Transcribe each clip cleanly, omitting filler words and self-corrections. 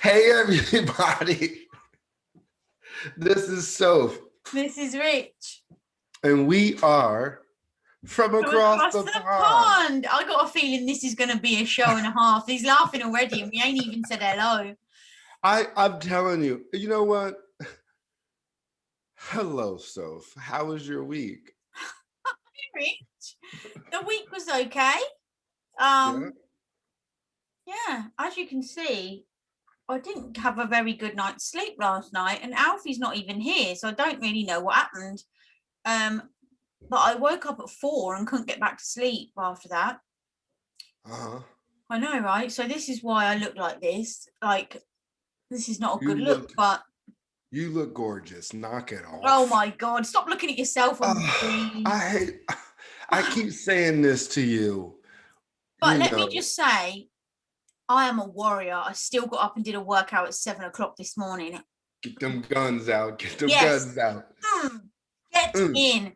Hey everybody, this is Soph, This is Rich. and we are from From across across the the pond. pond. I got a feeling this is going to be a show and a half. He's laughing already, and we ain't even said hello. I'm telling you, you know what? Hello, Soph. How was your week? Rich, the week was okay. Yeah. Yeah, as you can see, I didn't have a very good night's sleep last night, and Alfie's not even here, so I don't really know what happened. Um, but I woke up at 4 and couldn't get back to sleep after that. Uh-huh. I know, right? So this is why I look like this. Like, this is not a You good look, look but you look gorgeous. Knock it oh off. my God, stop looking at yourself on the I screen. hate I keep saying this to you. But You let me know. just say, I am a warrior. I still got up and did a workout at 7 o'clock this morning. Get them guns out. Get them Yes, guns out. get Mm. in.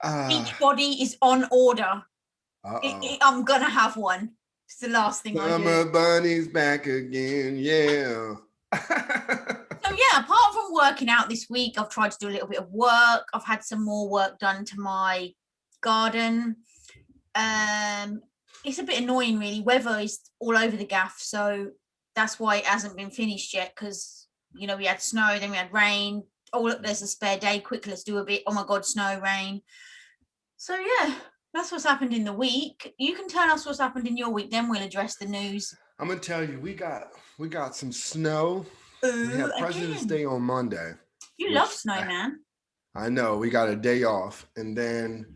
Uh, Beach body is on order. uh-oh. I'm gonna have one. It's the last thing I do. Summer bunny's back again, yeah. So yeah, apart from working out this week, I've tried to do a little bit of work. I've had some more work done to my garden. Um, it's a bit annoying, really. Weather is all over the gaff, so that's why it hasn't been finished yet. Because we had snow, then we had rain. Oh, look, there's a spare day. Quick, let's do a bit. Oh my God, snow, rain. So yeah, that's what's happened in the week. You can tell us what's happened in your week, then we'll address the news. I'm gonna tell you, we got some snow. We Ooh, had President's again. Day on Monday, You love which snow, man. I know we got a day off, and then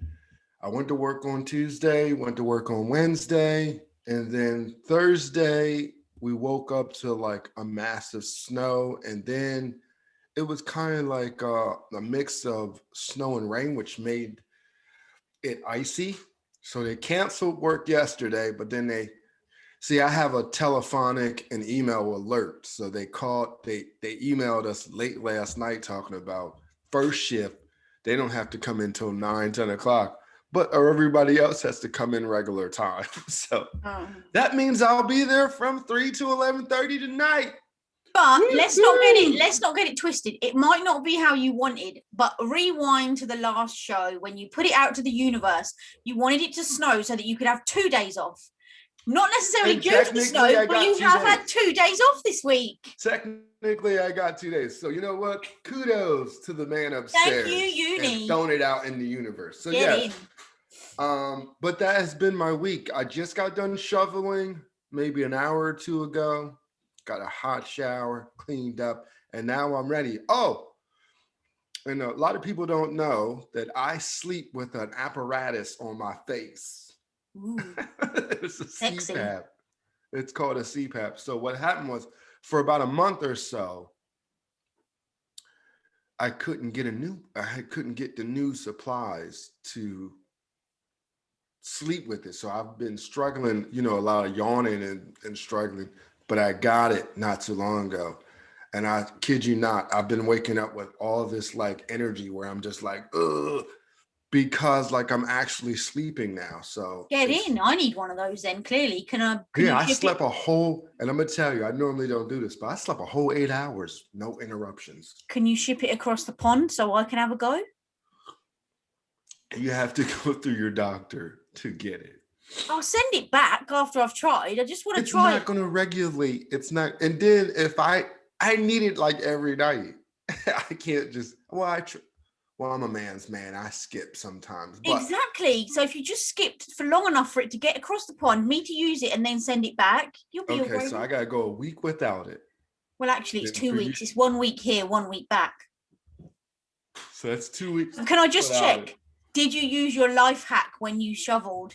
I went to work on Tuesday, went to work on Wednesday, and then Thursday we woke up to like a massive snow, and then it was kind of like a mix of snow and rain, which made it icy. So they canceled work yesterday, but then they see I have a telephonic and email alert. So they emailed us late last night talking about first shift. They don't have to come in till 9, 10 o'clock, but or everybody else has to come in regular time. So Um, that means I'll be there from 3 to 11:30 tonight. But Woo-hoo! let's not get it twisted. It might not be how you wanted, but rewind to the last show when you put it out to the universe. You wanted it to snow so that you could have 2 days off. Not necessarily And due to the technically snow, I but got you two have had days. 2 days off this week. Technically, I got 2 days. So you know what? Kudos to the man Thank you, upstairs and uni. throwing it out in the universe. So Get yes, in. but that has been my week. I just got done shoveling maybe an hour or two ago. Got a hot shower, cleaned up, and now I'm ready. Oh, and a lot of people don't know that I sleep with an apparatus on my face. Ooh, It's a sexy. CPAP. It's called a CPAP. So what happened was for about a month or so, I couldn't get the new supplies to sleep with it. So I've been struggling, a lot of yawning and struggling, but I got it not too long ago. And I kid you not, I've been waking up with all this like energy where I'm just like, ugh, because like I'm actually sleeping now. So Get it's in. I need one of those then, clearly. Can yeah, you I ship it? slept a whole, and I'm gonna tell you, I normally don't do this, but I slept a whole 8 hours, no interruptions. Can you ship it across the pond so I can have a go? You have to go through your doctor to get it. I'll send it back after I've tried. I just want to It's try not it. going to regulate. It's not. And then if I need it like every night, I can't just. Well, I'm a man's man. I skip sometimes, but Exactly. So if you just skipped for long enough for it to get across the pond, me to use it and then send it back, you'll be all okay. right So with I it. gotta go a week without it. Well, actually, it's Then two for you, weeks. It's 1 week here, 1 week back. so that's 2 weeks Can I just without it. check? Did you use your life hack when you shoveled?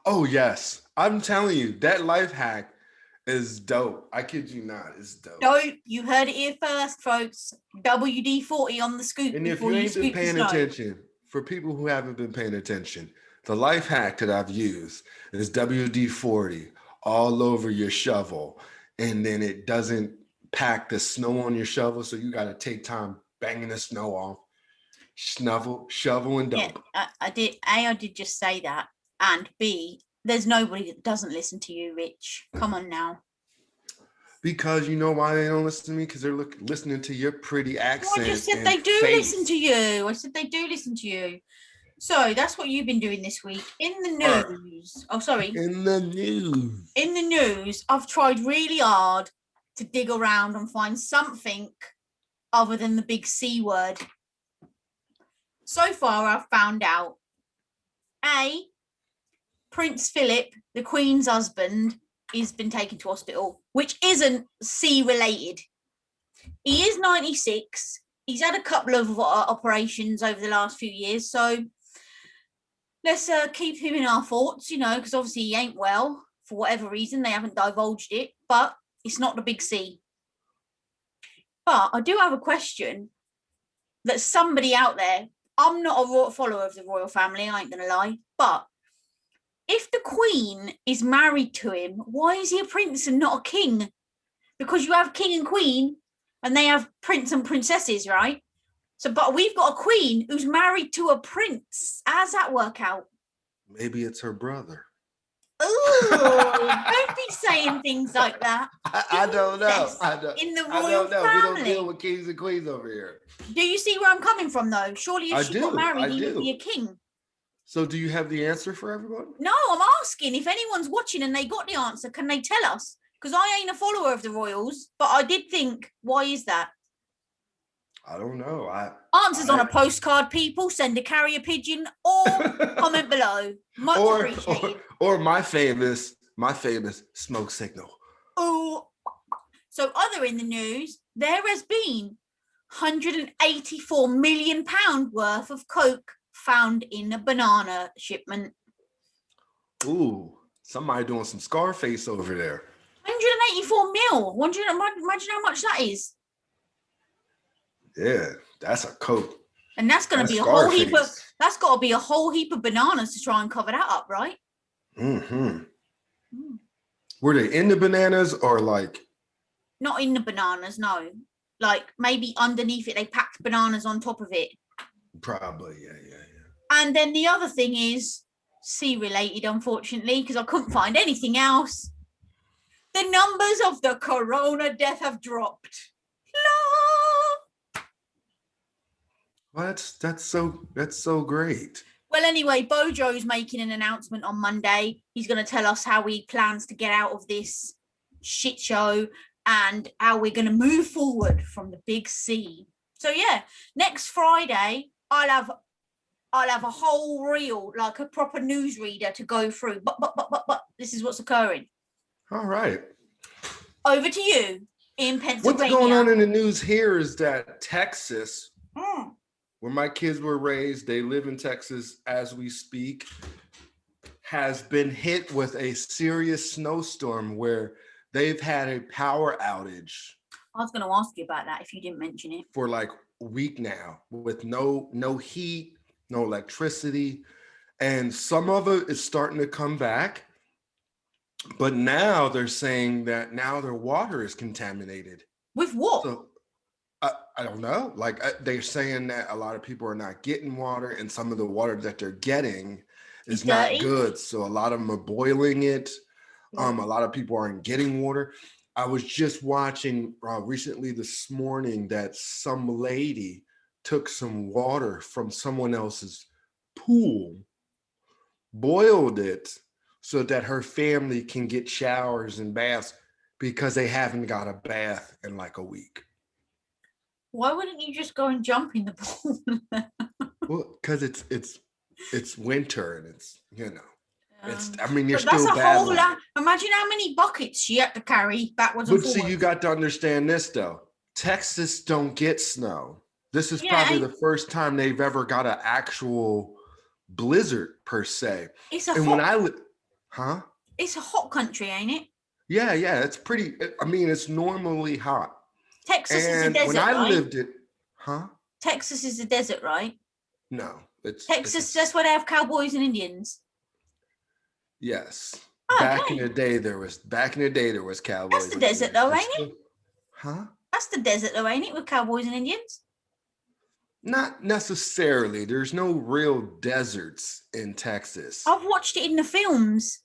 Oh yes, I'm telling you that life hack is dope. I kid you not, it's dope. Dope. You heard it here first, folks. WD-40 on the scoop And if before you you ain't been scoop the paying snow. attention, for people who haven't been paying attention, the life hack that I've used is WD-40 all over your shovel. And then it doesn't pack the snow on your shovel. So you got to take time banging the snow off, shovel, and Yeah, dump. I did. A, I did just say that. And B, there's nobody that doesn't listen to you, Rich. Come on now. Because you know why they don't listen to me? Because they're listening to your pretty accent. I just said and they do face. listen to you. I said they do listen to you. So that's what you've been doing this week. In the news. Oh, sorry. In the news. In the news, I've tried really hard to dig around and find something other than the big C word. So far, I've found out Prince Philip, the Queen's husband, has been taken to hospital, which isn't C related. He is 96. He's had a couple of operations over the last few years, so let's keep him in our thoughts, because obviously he ain't well for whatever reason. They haven't divulged it, but it's not the big C. But I do have a question that somebody out there, I'm not a follower of the royal family, I ain't going to lie, but if the Queen is married to him, why is he a prince and not a king? Because you have king and queen, and they have prince and princesses, right? So, but we've got a queen who's married to a prince. How does that work out? Maybe it's her brother. Oh, don't be saying things like that. I don't know. In the I royal don't know. family. We don't deal with kings and queens over here. Do you see where I'm coming from, though? Surely if she got married, he would be a king. So do you have the answer for everyone? No, I'm asking if anyone's watching and they got the answer, can they tell us? Because I ain't a follower of the royals, but I did think, why is that? I don't know. Answers on a postcard, people. Send a carrier pigeon or comment below. Much appreciated. Or my famous smoke signal. Oh, so other in the news, there has been £184 million worth of coke found in a banana shipment. Ooh, somebody doing some Scarface over there. 184 mil. Imagine how much that is. Yeah, that's a coke. And that's going to be a whole heap of. That's got to be a whole heap of bananas to try and cover that up, right? Mm-hmm. Were they in the bananas or like? Not in the bananas, no. Like maybe underneath it, they packed bananas on top of it. Probably, yeah. And then the other thing is C related, unfortunately, because I couldn't find anything else. The numbers of the corona death have dropped. Well, that's so great. Well, anyway, Bojo's making an announcement on Monday. He's going to tell us how he plans to get out of this shit show and how we're going to move forward from the big C. So yeah, next Friday I'll have a whole reel, like a proper newsreader to go through. But this is what's occurring. All right. Over to you in Pennsylvania. What's going on in the news here is that Texas, where my kids were raised, they live in Texas as we speak, has been hit with a serious snowstorm where they've had a power outage. I was going to ask you about that if you didn't mention it. For like a week now, with no heat, no electricity, and some of it is starting to come back. But now they're saying that now their water is contaminated. With what? So I don't know. Like they're saying that a lot of people are not getting water, and some of the water that they're getting is not good. So a lot of them are boiling it. A lot of people aren't getting water. I was just watching recently this morning that some lady took some water from someone else's pool, boiled it so that her family can get showers and baths because they haven't got a bath in like a week. Why wouldn't you just go and jump in the pool? Well, because it's winter and it's, you're that's still bad. Imagine how many buckets she had to carry backwards and forwards. But see, you got to understand this though. Texas don't get snow. This is probably the first time they've ever got an actual blizzard per se. It's It's a hot country, ain't it? Yeah. It's pretty. It's normally hot. Texas is a desert, when I lived it, Texas is a desert, right? No, Texas. That's where they have cowboys and Indians. Yes. Back in the day, there was cowboys. That's the desert, though, ain't it? Huh? That's the desert, though, ain't it, with cowboys and Indians? Not necessarily. There's no real deserts in Texas. I've watched it in the films.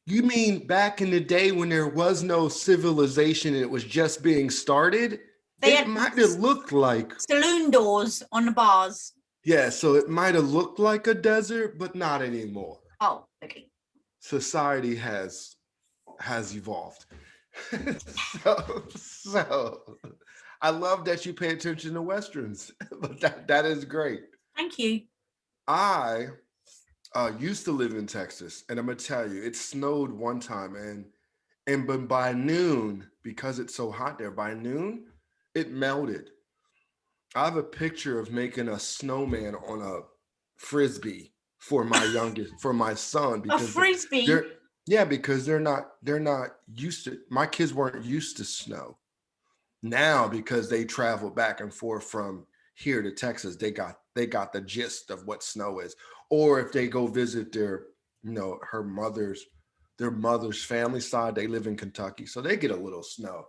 You mean back in the day when there was no civilization, it was just being started? They It had might have looked like, saloon doors on the bars. yeah, so it might have looked like a desert, but not anymore. Oh, okay. Society has evolved. So I love that you pay attention to westerns. But that is great. Thank you. I used to live in Texas, and I'm gonna tell you, it snowed one time, and but by noon, because it's so hot there, by noon, it melted. I have a picture of making a snowman on a frisbee for my youngest, for my son, A because frisbee. they're yeah, because they're not used to, my kids weren't used to snow. Now, because they travel back and forth from here to Texas, they got the gist of what snow is. Or if they go visit their, their mother's family side, they live in Kentucky, so they get a little snow.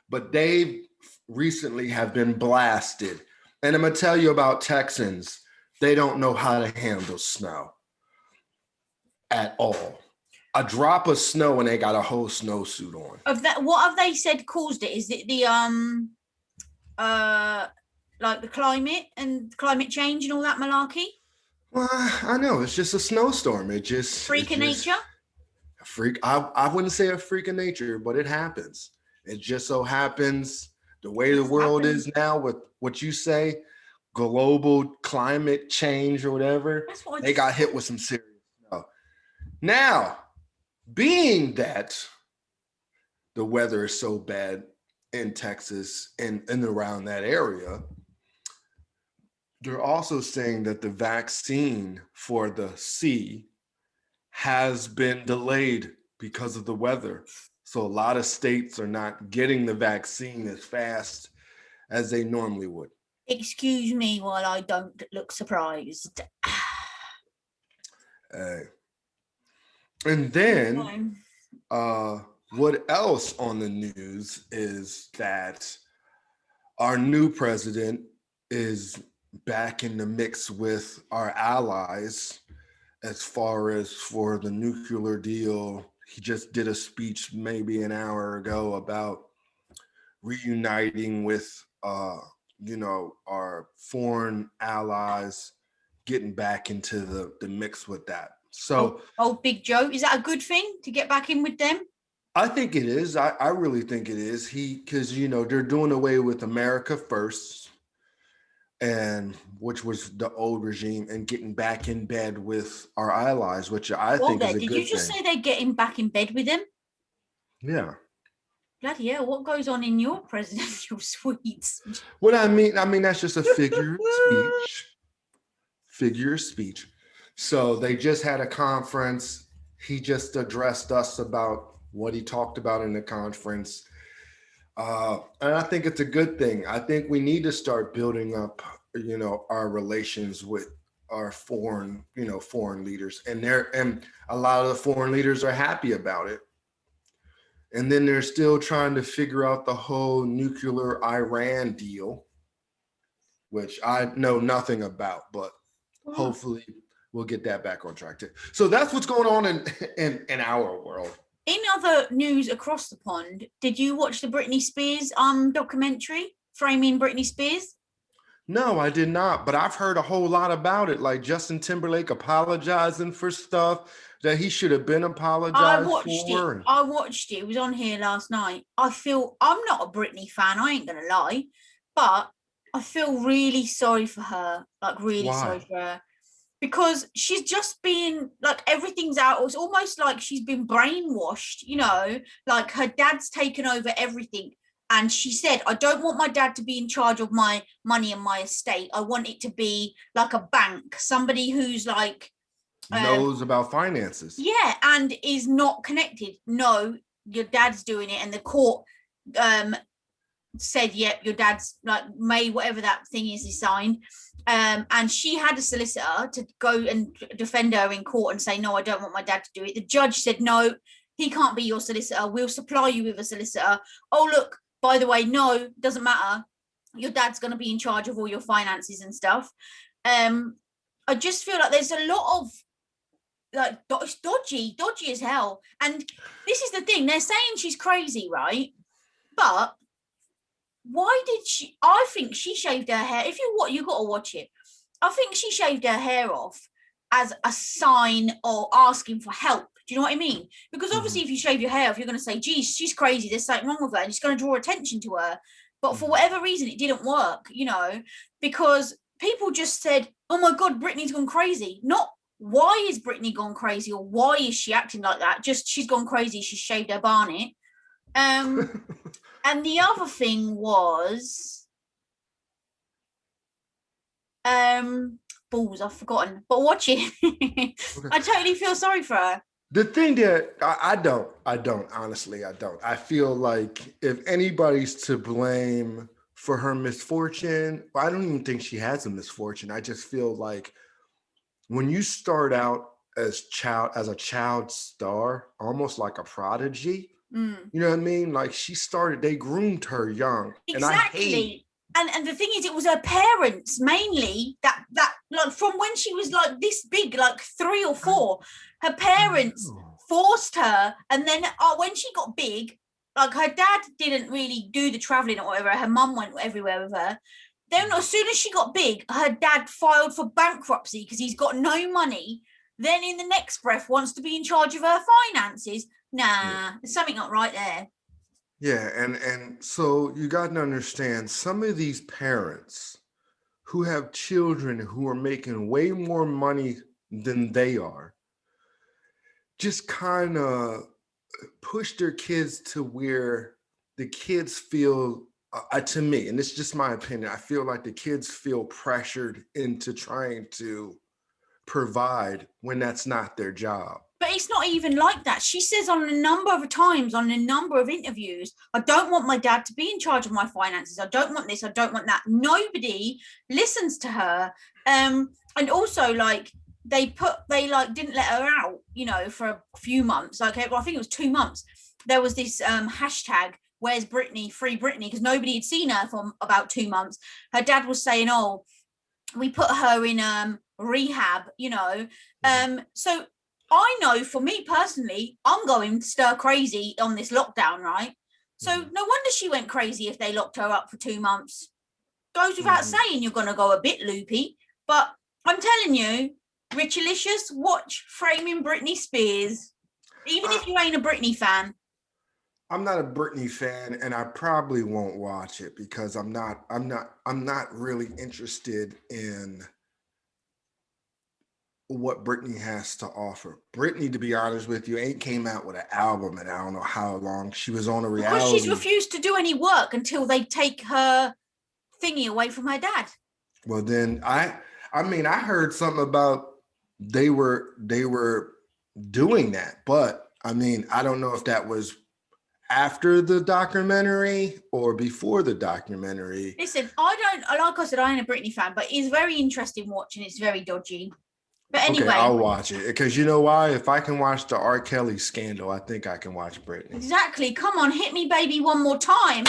But they recently have been blasted. And I'm gonna tell you about Texans. They don't know how to handle snow at all. A drop of snow and they got a whole snowsuit on. Of that, what have they said caused it? Is it the uh like the climate and climate change and all that malarkey? Well, I know it's just a snowstorm. Freak It's of just nature? a freak. I wouldn't say a freak of nature, but it happens. It just so happens the way the Just world happens. is now with what you say, global climate change or whatever, That's what I they just got hit with some serious snow. Now, being that the weather is so bad in Texas and around that area, they're also saying that the vaccine for the C has been delayed because of the weather. So a lot of states are not getting the vaccine as fast as they normally would. excuse me while I don't look surprised. Uh, and then, what else on the news is that our new president is back in the mix with our allies as far as for the nuclear deal. He just did a speech maybe an hour ago about reuniting with our foreign allies, getting back into the mix with that. So Big Joe, is that a good thing to get back in with them? I think it is. I really think it is. Because they're doing away with America first, and which was the old regime, and getting back in bed with our allies, which I Well, think is there. a Did you good just thing. say they're getting back in bed with them? Yeah. Bloody hell, what goes on in your presidential suites? What I mean that's just a figure of speech. Figure of speech. So they just had a conference. He just addressed us about what he talked about in the conference. And I think it's a good thing. I think we need to start building up, our relations with our foreign leaders, and a lot of the foreign leaders are happy about it. And then they're still trying to figure out the whole nuclear Iran deal, which I know nothing about, but hopefully we'll get that back on track too. So that's what's going on in our world. In other news across the pond, did you watch the Britney Spears documentary, Framing Britney Spears? No, I did not, but I've heard a whole lot about it. Like Justin Timberlake apologizing for stuff that he should have been apologized for. I watched it. It was on here last night. I feel I'm not a Britney fan. I ain't gonna lie, but I feel really sorry for her. Like really sorry Why? for her because she's just been like everything's out. It's almost like she's been brainwashed. Like her dad's taken over everything. And she said, I don't want my dad to be in charge of my money and my estate. I want it to be like a bank, somebody who's like Knows about finances. yeah, and is not connected. No, your dad's doing it, and the court said, "Yep, your dad's like made whatever that thing is he signed." And she had a solicitor to go and defend her in court and say, "No, I don't want my dad to do it." The judge said, "No, he can't be your solicitor. We'll supply you with a solicitor." Oh, look, by the way, no, doesn't matter. Your dad's going to be in charge of all your finances and stuff. I just feel like there's a lot of like it's dodgy as hell. And this is the thing, they're saying she's crazy, right? But why did she? I think she shaved her hair. If you got to watch it. I think she shaved her hair off as a sign or asking for help. Do you know what I mean? Because obviously, if you shave your hair off, you're going to say, geez, she's crazy. There's something wrong with her. And it's going to draw attention to her. But for whatever reason, it didn't work, because people just said, oh my God, Britney's gone crazy. Not why is Britney gone crazy or why is she acting like that? Just she's gone crazy. She's shaved her barnet. And the other thing was, balls, I've forgotten, but watch it. Okay. I totally feel sorry for her. The thing that I don't honestly, I don't. I feel like if anybody's to blame for her misfortune, I don't even think she has a misfortune. I just feel like when you start out as a child star, almost like a prodigy, you know what I mean? Like they groomed her young. Exactly. And the thing is, it was her parents mainly that like from when she was like this big, like 3 or 4, her parents forced her. And then when she got big, like her dad didn't really do the traveling or whatever. Her mum went everywhere with her. Then as soon as she got big, her dad filed for bankruptcy because he's got no money. Then in the next breath wants to be in charge of her finances. Nah, there's something not right there. Yeah, and so you got to understand, some of these parents who have children who are making way more money than they are just kind of push their kids to where the kids feel, to me, and it's just my opinion, I feel like the kids feel pressured into trying to provide when that's not their job. But it's not even like that. She says on a number of times, on a number of interviews, I don't want my dad to be in charge of my finances. I don't want this. I don't want that. Nobody listens to her. And also, like, they didn't let her out, for a few months. Like, I think it was 2 months. There was this hashtag, where's Britney, free Britney, because nobody had seen her for about 2 months. Her dad was saying, oh, we put her in rehab, so I know for me personally, I'm going stir crazy on this lockdown, right? So no wonder she went crazy if they locked her up for 2 months. Goes without saying you're going to go a bit loopy. But I'm telling you, Richalicious, watch Framing Britney Spears. Even if you ain't a Britney fan. I'm not a Britney fan, and I probably won't watch it because I'm not really interested in what Britney has to offer. Britney, to be honest with you, ain't came out with an album and I don't know how long. She was on a reality. Because she's refused to do any work until they take her thingy away from her dad. Well, then I heard something about they were doing that, but I mean, I don't know if that was after the documentary or before the documentary. Listen, like I said, I ain't a Britney fan, but it's very interesting watching. It's very dodgy. But anyway, okay, I'll watch it because you know why? If I can watch the R. Kelly scandal, I think I can watch Britney. Exactly. Come on, hit me, baby, one more time.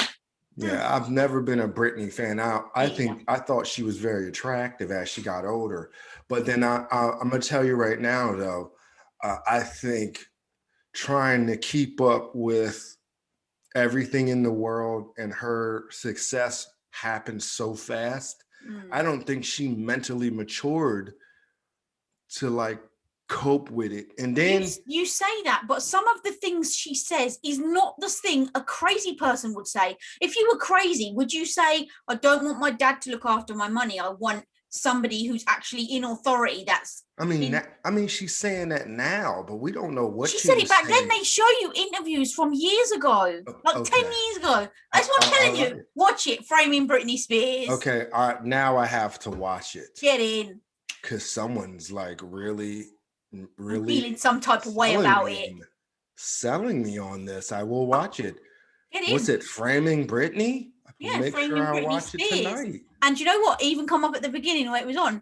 Yeah, I've never been a Britney fan. I thought she was very attractive as she got older, but then I'm gonna tell you right now, though, I think trying to keep up with everything in the world and her success happened so fast. I don't think she mentally matured to like cope with it. And then you say that, but some of the things she says is not the thing a crazy person would say. If you were crazy, would you say, I don't want my dad to look after my money, I want somebody who's actually in authority? She's saying that now, but we don't know what she said it back then. They show you interviews from years ago, like 10 years ago. That's what I'm telling you. Watch it, Framing Britney Spears. Okay, now I have to watch it. Get in. Because someone's like really I'm feeling some type of way about it. Selling me on this. I will watch it. Get in. What's it, Framing Britney? Yeah, make Framing sure Britney I watch Spears. it tonight. And you know what? Even come up at the beginning where it was on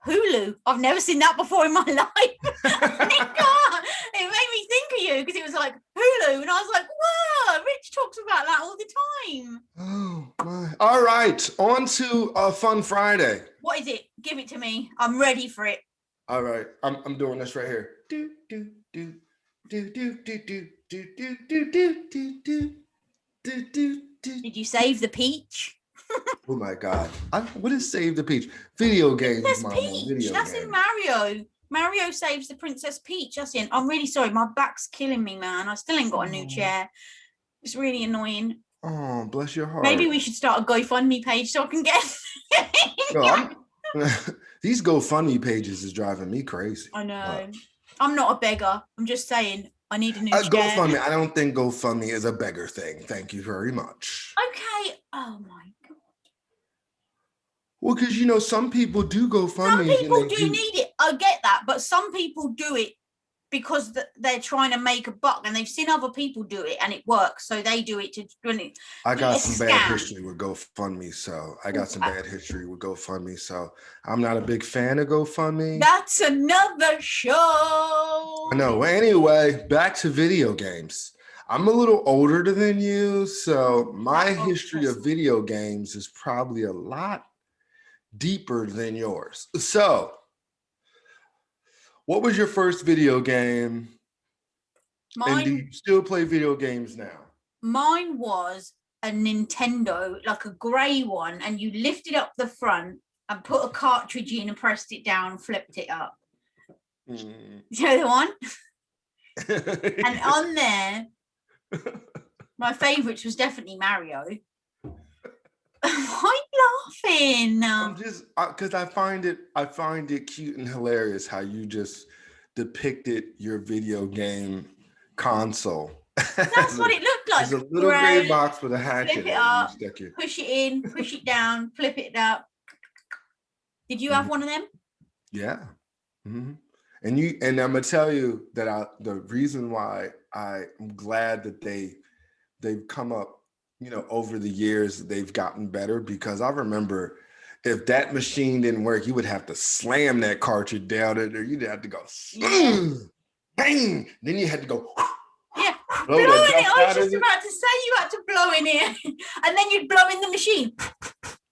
Hulu. I've never seen that before in my life. It made me think of you because it was like Hulu, and I was like, whoa, Rich talks about that all the time. Oh my. All right, on to Fun Friday. What is it? Give it to me. I'm ready for it. All right, I'm doing this right here. Do do do do do do do do do do do do do do do. Did you save the peach? Oh my God! What is Save the Peach? Video games, Princess Mama. Peach. Video That's in games. Mario. Mario saves the Princess Peach. That's in. I'm really sorry. My back's killing me, man. I still ain't got a new chair. It's really annoying. Oh, bless your Maybe heart. we should start a GoFundMe page so I can get. No, I'm. These GoFundMe pages is driving me crazy. I know. But, I'm not a beggar. I'm just saying I need a new chair. GoFundMe. I don't think GoFundMe is a beggar thing. Thank you very much. Okay. Oh my God. Well, because you know, some people do GoFundMe. Some people do need it. I get that, but some people do it because they're trying to make a buck and they've seen other people do it and it works, so they do it to. I got some bad scam. history with GoFundMe, so I'm not a big fan of GoFundMe. That's another show. I know. Anyway, back to video games. I'm a little older than you, so my history of video games is probably a lot deeper than yours. So, what was your first video game? And do you still play video games now? Mine was a Nintendo, like a grey one, and you lifted up the front and put a cartridge in and pressed it down, flipped it up. You know the one? And on there, my favourites was definitely Mario. Why laughing? I'm just because I find it cute and hilarious how you just depicted your video game console. That's what it looked like. It's a little gray box with a hatchet. Flip it up, push it in, push it down, flip it up. Did you have one of them? Yeah. Mm-hmm. And I'm gonna tell you that the reason why I'm glad that they've come up, you know, over the years they've gotten better, because I remember if that machine didn't work, you would have to slam that cartridge down it, or you'd have to go bang. Then you had to go. Yeah, blow in it. I was just about to say you had to blow in it, and then you'd blow in the machine.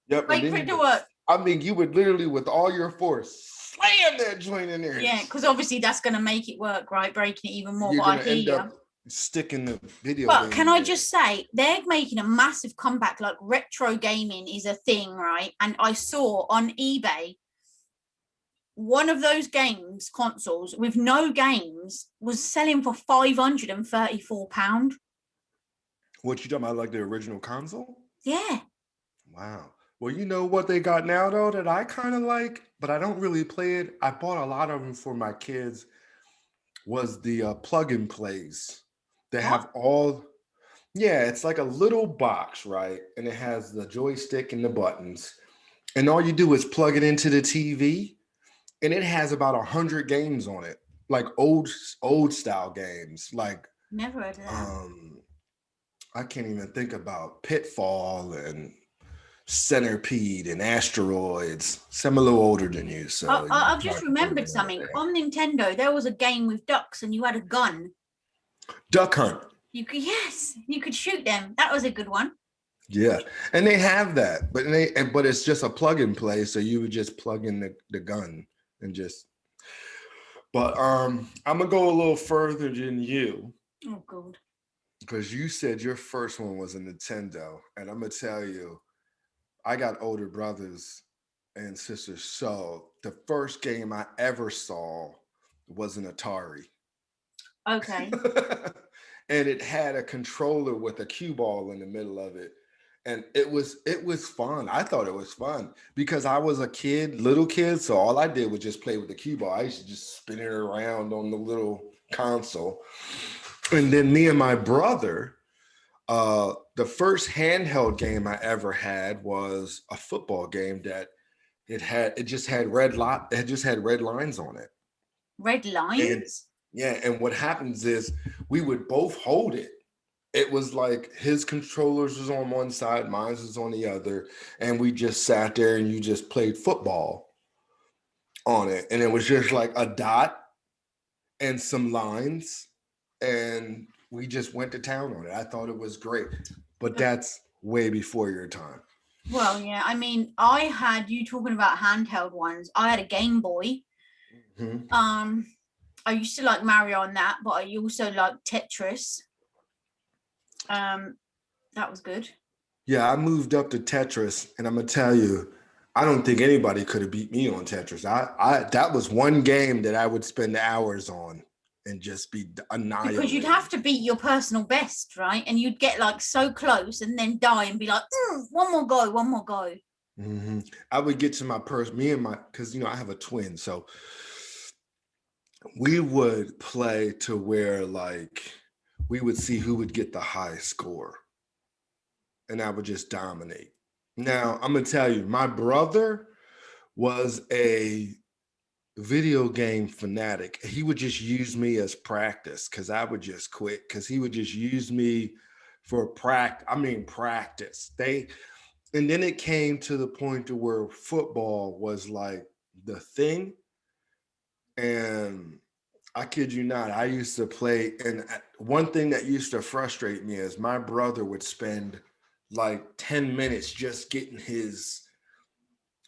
Yep. Wait for it to work. I mean, you would literally, with all your force, slam that joint in there. Yeah, because obviously that's going to make it work, right? Breaking it even more. You're but gonna end up sticking the video. But can I just say, they're making a massive comeback. Like, retro gaming is a thing, right? And I saw on eBay one of those games consoles with no games was selling for £534. What you talking about, like the original console? Yeah. Wow. Well, you know what they got now though that I kind of like, but I don't really play it. I bought a lot of them for my kids. Was the plug and plays. They have all. Yeah, it's like a little box, right? And it has the joystick and the buttons, and all you do is plug it into the TV. And it has about 100 games on it, like old style games. Like, never heard of that. I can't even think about Pitfall and Centipede and Asteroids. So I'm a little older than you, so I've just remembered something. On Nintendo, there was a game with ducks, and you had a gun. Duck Hunt. You could shoot them. That was a good one. Yeah, and they have that, but it's just a plug and play, so you would just plug in the gun. And just, but I'm gonna go a little further than you. Oh God! Because you said your first one was a Nintendo, and I'm gonna tell you, I got older brothers and sisters, so the first game I ever saw was an Atari. Okay. And it had a controller with a cue ball in the middle of it. And it was fun. I thought it was fun because I was a little kid. So all I did was just play with the cue ball. I used to just spin it around on the little console. And then me and my brother, the first handheld game I ever had was a football game that it just had red lines on it. Red lines? And what happens is we would both hold it. It was like his controllers was on one side, mine was on the other, and we just sat there and you just played football on it. And it was just like a dot and some lines, and we just went to town on it. I thought it was great, but that's way before your time. Well, yeah, I mean, I had, you talking about handheld ones, I had a Game Boy, I used to like Mario on that, but I also like Tetris. That was good. Yeah, I moved up to Tetris, and I'm gonna tell you, I don't think anybody could have beat me on Tetris. I that was one game that I would spend hours on and just be Because you'd annihilated. have to beat your personal best, right? And you'd get like so close and then die and be like, one more go, one more go. Mm-hmm. I would get to my person, me and my, because I have a twin, so we would play to where like we would see who would get the highest score, and I would just dominate. Now I'm gonna tell you, my brother was a video game fanatic. He would just use me as practice because I would just quit because he would just use me for practice. And then it came to the point to where football was like the thing. And I kid you not, I used to play. And one thing that used to frustrate me is my brother would spend like 10 minutes just getting his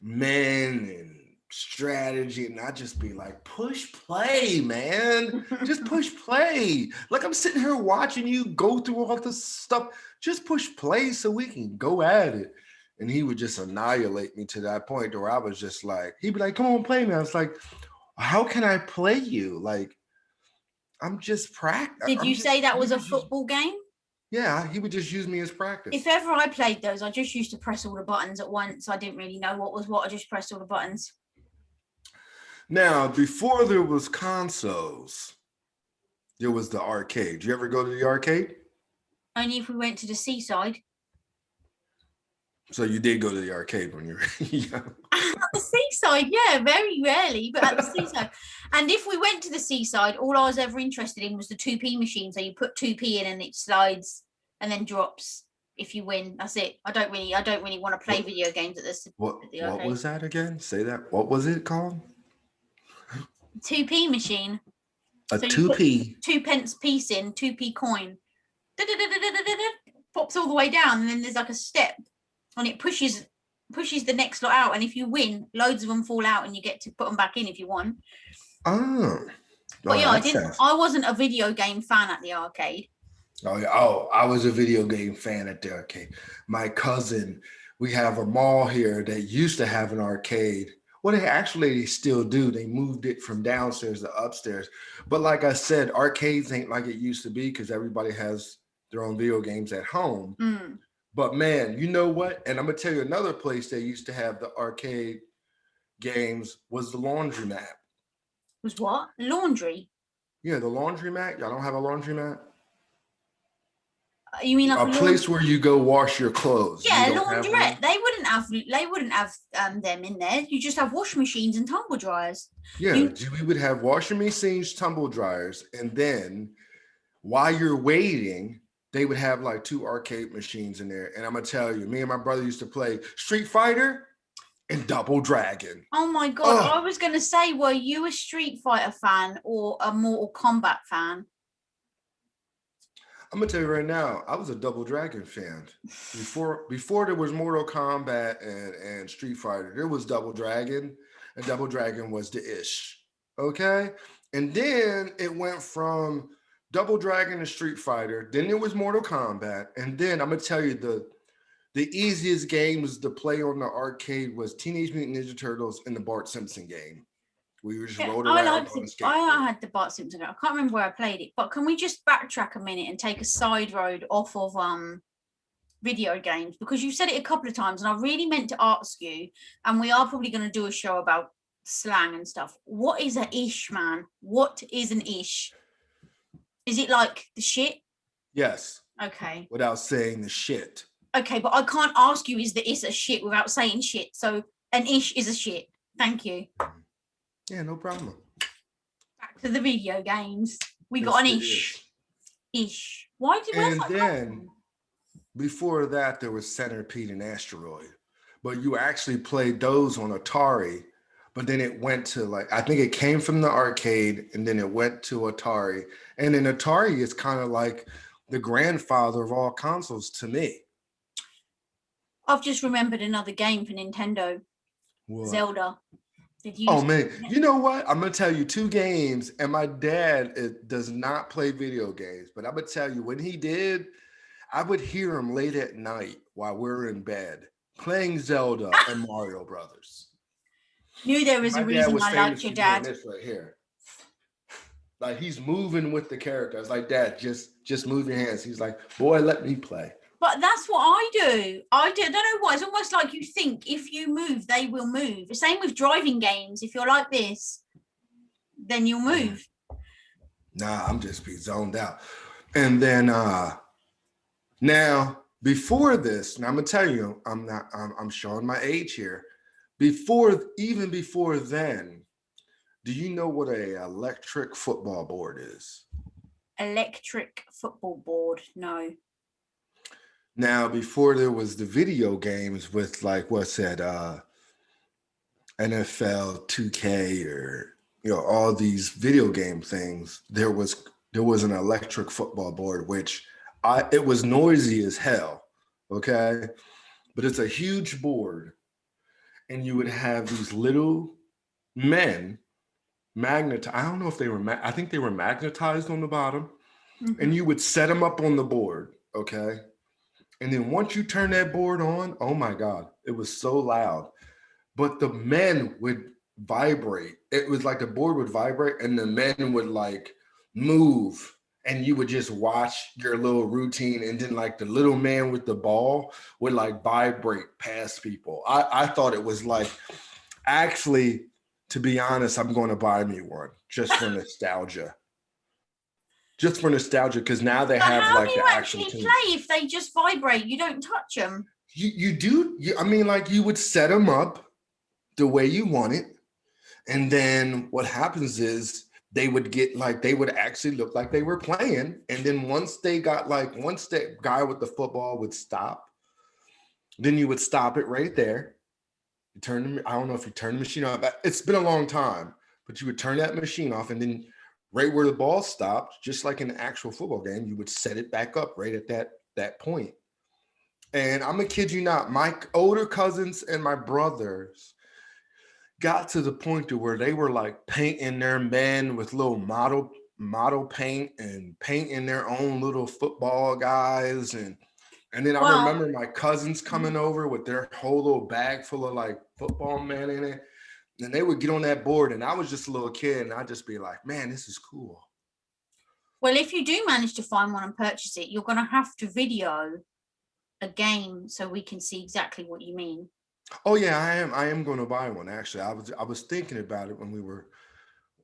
men and strategy, and I just be like, push play, man. Just push play. Like I'm sitting here watching you go through all this stuff. Just push play so we can go at it. And he would just annihilate me to that point where I was just like, he'd be like, come on, play me. I was like, how can I play you? Like, I'm just practice. Did you say that was a football game? Yeah, he would just use me as practice. If ever I played those, I just used to press all the buttons at once. I didn't really know what was what. I just pressed all the buttons. Now, before there was consoles, there was the arcade. Did you ever go to the arcade? Only if we went to the seaside. So you did go to the arcade when you were young. At the seaside, yeah, very rarely, but at the seaside. And if we went to the seaside, all I was ever interested in was the 2p machine. So you put 2p in and it slides and then drops if you win. That's it. I don't really want to play video games at this. What was that again? Say that. What was it called? 2p machine. A so 2p. 2p piece in, 2p coin. Pops all the way down, and then there's like a step, and it pushes the next lot out. And if you win, loads of them fall out, and you get to put them back in if you won. Oh. But yeah, I wasn't a video game fan at the arcade. Oh, I was a video game fan at the arcade. My cousin, we have a mall here that used to have an arcade. Well, they still do. They moved it from downstairs to upstairs. But like I said, arcades ain't like it used to be because everybody has their own video games at home. But man, you know what? And I'm going to tell you another place they used to have the arcade games was the laundromat. Was what? Laundry? Yeah, the laundromat. Y'all don't have a laundromat? You mean like a place where you go wash your clothes? Yeah, laundrette. They wouldn't have them in there. You just have wash machines and tumble dryers. Yeah, we would have washing machines, tumble dryers, and then while you're waiting, they would have like 2 arcade machines in there. And I'm gonna tell you, me and my brother used to play Street Fighter and Double Dragon. Oh my god! I was gonna say, were you a Street Fighter fan or a Mortal Kombat fan? I'm gonna tell you right now, I was a Double Dragon fan. Before there was Mortal Kombat and Street Fighter, there was Double Dragon, and Double Dragon was the ish. Okay? And then it went from Double Dragon to Street Fighter, then there was Mortal Kombat, and then I'm gonna tell you the easiest games to play on the arcade was Teenage Mutant Ninja Turtles and the Bart Simpson game. We just rode around on a skateboard. I had the Bart Simpson. I can't remember where I played it, but can we just backtrack a minute and take a side road off of video games? Because you've said it a couple of times, and I really meant to ask you, and we are probably going to do a show about slang and stuff. What is an ish, man? What is an ish? Is it like the shit? Yes. Okay. Without saying the shit. Okay, but I can't ask you, is the is a shit without saying shit. So an ish is a shit. Thank you. Yeah, no problem. Back to the video games. We got an ish. Ish. Why did we? And then before that, there was Centipede and Asteroid. But you actually played those on Atari. But then it went to I think it came from the arcade and then it went to Atari. And then Atari is kind of like the grandfather of all consoles to me. I've just remembered another game for Nintendo. What? Zelda. Did you? Oh man, you know what? I'm gonna tell you two games, and my dad does not play video games, but I'm gonna tell you when he did, I would hear him late at night while we're in bed playing Zelda and Mario Brothers. Knew there was a My dad reason was I liked famous your for doing dad. this right here. Like he's moving with the character. I was like, Dad, just move your hands. He's like, boy, let me play. But that's what I do. I don't know why. It's almost like you think if you move, they will move. The same with driving games. If you're like this, then you'll move. Nah, I'm just be zoned out. And then now before this, now I'm gonna tell you, I'm showing my age here. Even before then, do you know what a electric football board is? Electric football board. No. Now, before there was the video games with like what's that, NFL 2K or all these video game things, there was an electric football board, which it was noisy as hell. Okay, but it's a huge board, and you would have these little men I don't know if they were. I think they were magnetized on the bottom, and you would set them up on the board. Okay. And then once you turn that board on, oh my God, it was so loud. But the men would vibrate. It was like the board would vibrate and the men would like move. And you would just watch your little routine. And then like the little man with the ball would like vibrate past people. I thought it was like, actually, to be honest, I'm going to buy me one just for nostalgia. Just for nostalgia, because now they But have how do like you the actual actually team. play if they just vibrate? You don't touch them. You do. I mean, like you would set them up the way you want it, and then what happens is they would actually look like they were playing, and then once that guy with the football would stop, then you would stop it right there. I don't know if you turn the machine off. It's been a long time, but you would turn that machine off, and then right where the ball stopped, just like in an actual football game, you would set it back up right at that point. And I'm gonna kid you not, my older cousins and my brothers got to the point to where they were like painting their men with little model paint and painting their own little football guys. And then I remember my cousins coming over with their whole little bag full of like football men in it. And they would get on that board, and I was just a little kid, and I'd just be like, man, this is cool. Well, if you do manage to find one and purchase it, you're going to have to video a game so we can see exactly what you mean. Oh yeah, I am going to buy one. Actually, I was thinking about it when we were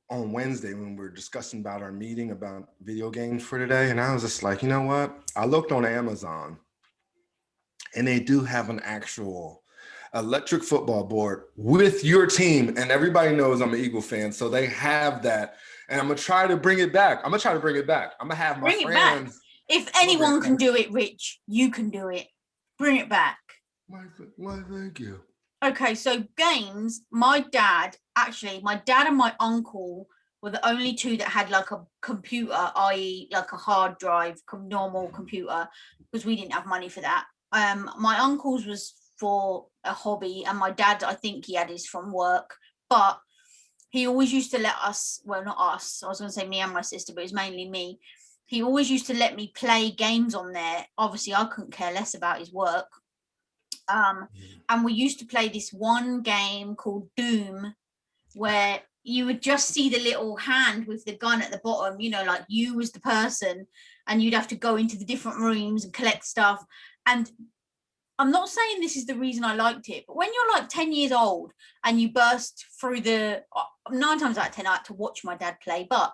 on Wednesday when we were discussing about our meeting about video games for today, and I was just like, you know what? I looked on Amazon, and they do have an actual electric football board with your team, and everybody knows I'm an Eagle fan, so they have that. And I'm gonna try to bring it back. I'm gonna have my friends. If anyone can do it, Rich, you can do it. Bring it back. Why, thank you. Okay, so games, my dad and my uncle were the only two that had like a computer, i.e. like a hard drive, normal computer, because we didn't have money for that. My uncle's was for a hobby, and my dad, I think he had his from work, but he always used to let us, well, not us, I was going to say me and my sister, but it was mainly me. He always used to let me play games on there. Obviously, I couldn't care less about his work. And we used to play this one game called Doom, where you would just see the little hand with the gun at the bottom, like you was the person, and you'd have to go into the different rooms and collect stuff. And I'm not saying this is the reason I liked it, but when you're like 10 years old and you burst through 9 times out of 10, I had to watch my dad play, but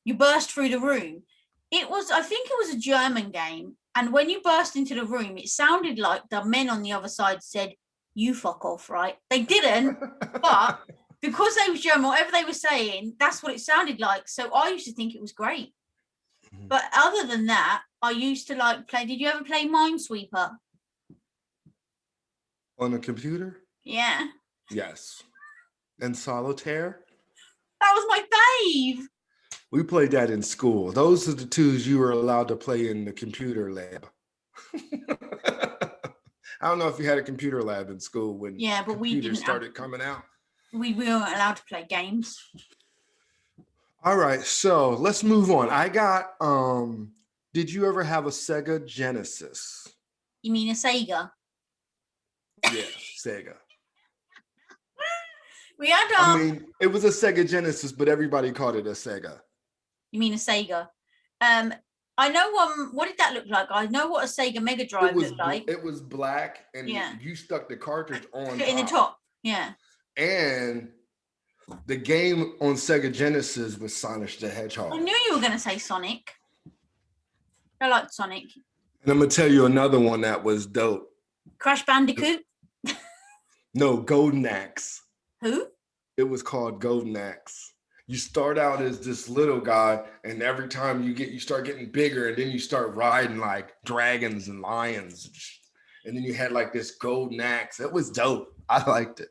you burst through the room. I think it was a German game. And when you burst into the room, it sounded like the men on the other side said, "You fuck off," right? They didn't, but because they were German, whatever they were saying, that's what it sounded like. So I used to think it was great. But other than that, I used to like play. Did you ever play Minesweeper? On the computer? Yeah. Yes. And Solitaire? That was my fave. We played that in school. Those are the twos you were allowed to play in the computer lab. I don't know if you had a computer lab in school when but we didn't started coming out. We weren't allowed to play games. All right, so let's move on. I got did you ever have a Sega Genesis? You mean a Sega? Yeah, Sega. We had I mean, it was a Sega Genesis, but everybody called it a Sega. You mean a Sega? I know what did that look like? I know what a Sega Mega Drive looked like. It was black, and yeah, you stuck the cartridge on in the top. Yeah. And the game on Sega Genesis was Sonic the Hedgehog. I knew you were going to say Sonic. I liked Sonic. And I'm gonna tell you another one that was dope. Crash Bandicoot. No, Golden Axe. Who? It was called Golden Axe. You start out as this little guy, and every time you start getting bigger, and then you start riding like dragons and lions, and then you had like this golden axe. It was dope. I liked it.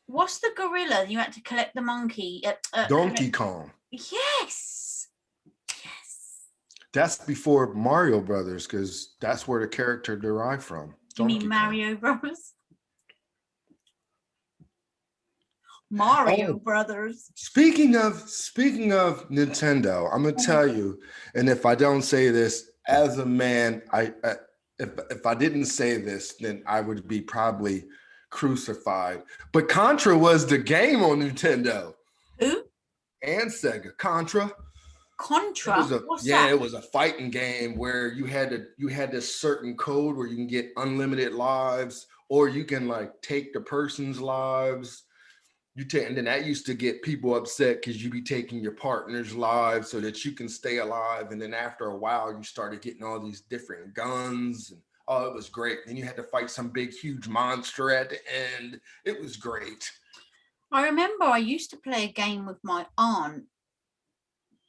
What's the gorilla? You had to collect the monkey. Donkey Kong. Yes. That's before Mario Brothers, because that's where the character derived from. You mean Mario Bros? Mario Brothers. Speaking of Nintendo, I'm gonna tell you, and if I don't say this as a man, if I didn't say this, then I would be probably crucified. But Contra was the game on Nintendo. Who? And Sega. Contra. What's that? It was a fighting game where you had this certain code where you can get unlimited lives, or you can like take the person's lives. And then that used to get people upset because you be taking your partner's lives so that you can stay alive. And then after a while, you started getting all these different guns, and it was great. Then you had to fight some big, huge monster at the end. It was great. I remember I used to play a game with my aunt,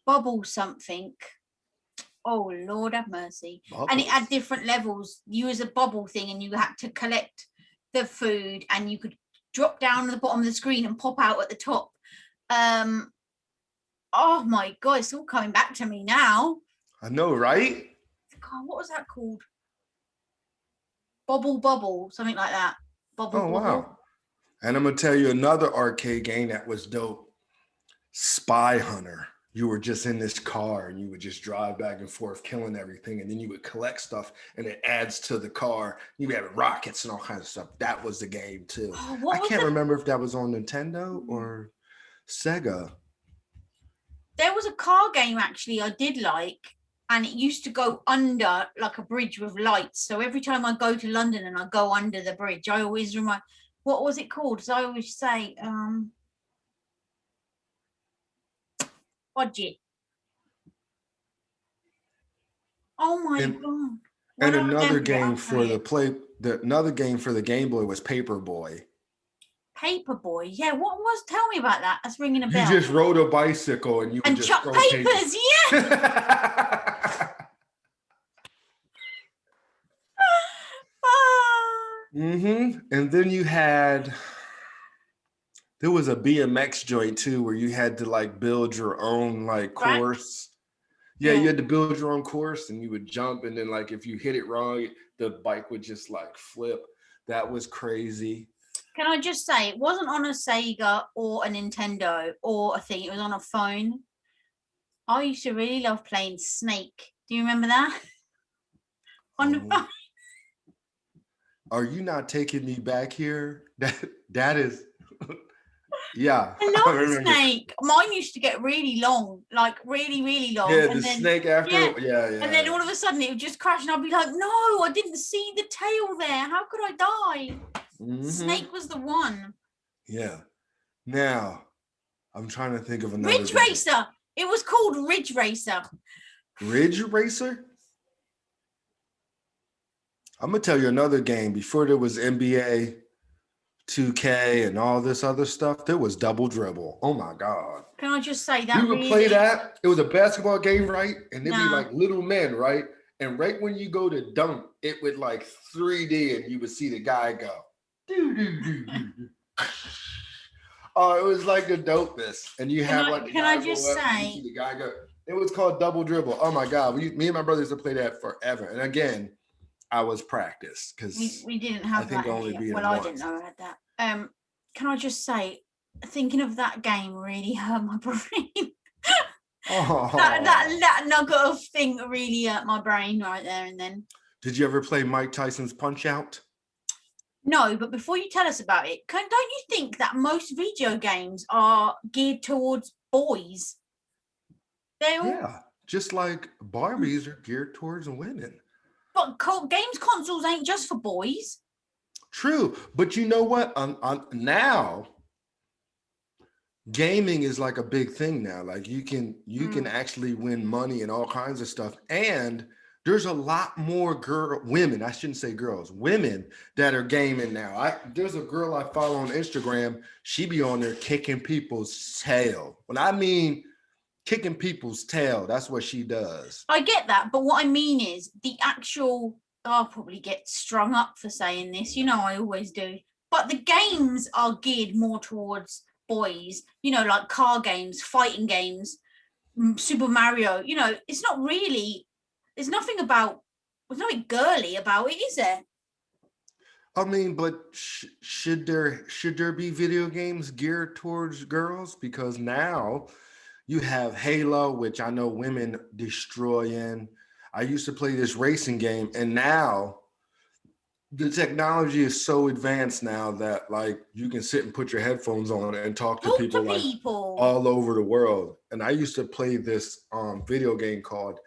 Bubble something. Oh, Lord have mercy. Bubbles. And it had different levels. You was a bubble thing, and you had to collect the food, and you could drop down at the bottom of the screen and pop out at the top. Oh my God, it's all coming back to me now. I know, right? God, what was that called? Bubble, something like that. Bubble. Wow. And I'm gonna tell you another arcade game that was dope. Spy Hunter. You were just in this car and you would just drive back and forth killing everything, and then you would collect stuff and it adds to the car. You would have rockets and all kinds of stuff. That was the game too. I can't remember if that was on Nintendo or Sega. There was a car game actually I did like, and it used to go under like a bridge with lights. So every time I go to London and I go under the bridge, I always remind, what was it called? So I always say, budget. Oh my God. And another game for another game for the Game Boy was Paperboy. Paperboy, yeah. Tell me about that. That's ringing a bell. You just rode a bicycle and you would just chuck papers, yeah. And then there was a BMX joint too, where you had to like build your own like course. Yeah, you had to build your own course, and you would jump, and then like if you hit it wrong, the bike would just like flip. That was crazy. Can I just say, it wasn't on a Sega or a Nintendo or a thing. It was on a phone. I used to really love playing Snake. Do you remember that? On the phone. Are you not taking me back here? That is, yeah. I love Snake. Mine used to get really long, like really, really long. Yeah, and then, snake after, yeah. And then all of a sudden it would just crash, and I'd be like, no, I didn't see the tail there. How could I die? Snake was the one. Yeah. Now, I'm trying to think of another. Ridge Racer. It was called Ridge Racer. Ridge Racer? I'm going to tell you another game. Before there was NBA 2K and all this other stuff, there was Double Dribble. Oh, my God. Can I just say that? You would play that. It was a basketball game, right? And there'd be like little men, right? And right when you go to dunk, it would like 3D and you would see the guy go. Oh, it was like the dopest. And you have like can I just say the guy go. It was called Double Dribble. Oh my God. Me and my brothers have played that forever. And again, I was practiced because we didn't have that. Well, I didn't know I had that. can I just say, thinking of that game really hurt my brain. Oh, that nugget of thing really hurt my brain right there and then. did you ever play Mike Tyson's Punch Out? No, but before you tell us about it, don't you think that most video games are geared towards boys? They're all, Yeah, just like Barbies are geared towards women. but games consoles ain't just for boys. True, but you know what? Now gaming is like a big thing now. Like you can actually win money and all kinds of stuff. And there's a lot more women, I shouldn't say girls, women that are gaming now. There's a girl I follow on Instagram. She be on there kicking people's tail. When I mean kicking people's tail, that's what she does. I get that, but what I mean is the actual, I'll probably get strung up for saying this, I always do, but the games are geared more towards boys, like car games, fighting games, Super Mario, it's not really, there's nothing girly about it, is there? I mean, but should there be video games geared towards girls? Because now you have Halo, which I know women destroy in. I used to play this racing game, and now the technology is so advanced now that like you can sit and put your headphones on and talk to people like all over the world. And I used to play this video game called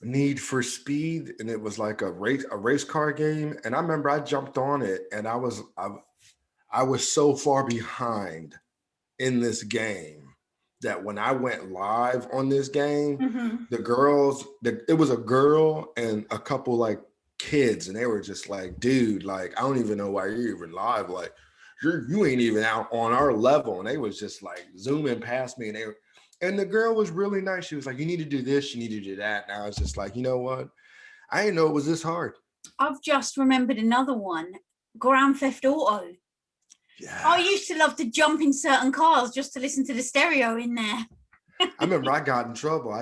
Need for Speed, and it was like a race car game. And I remember I jumped on it, and I was so far behind in this game that when I went live on this game, the girls, it was a girl and a couple like kids, and they were just like, dude, like I don't even know why you're even live, like you ain't even out on our level. And they was just like zooming past me, and the girl was really nice. She was like, you need to do this, you need to do that. And I was just like, you know what, I didn't know it was this hard. I've just remembered another one, Grand Theft Auto. Yeah. I used to love to jump in certain cars just to listen to the stereo in there. I remember I got in trouble.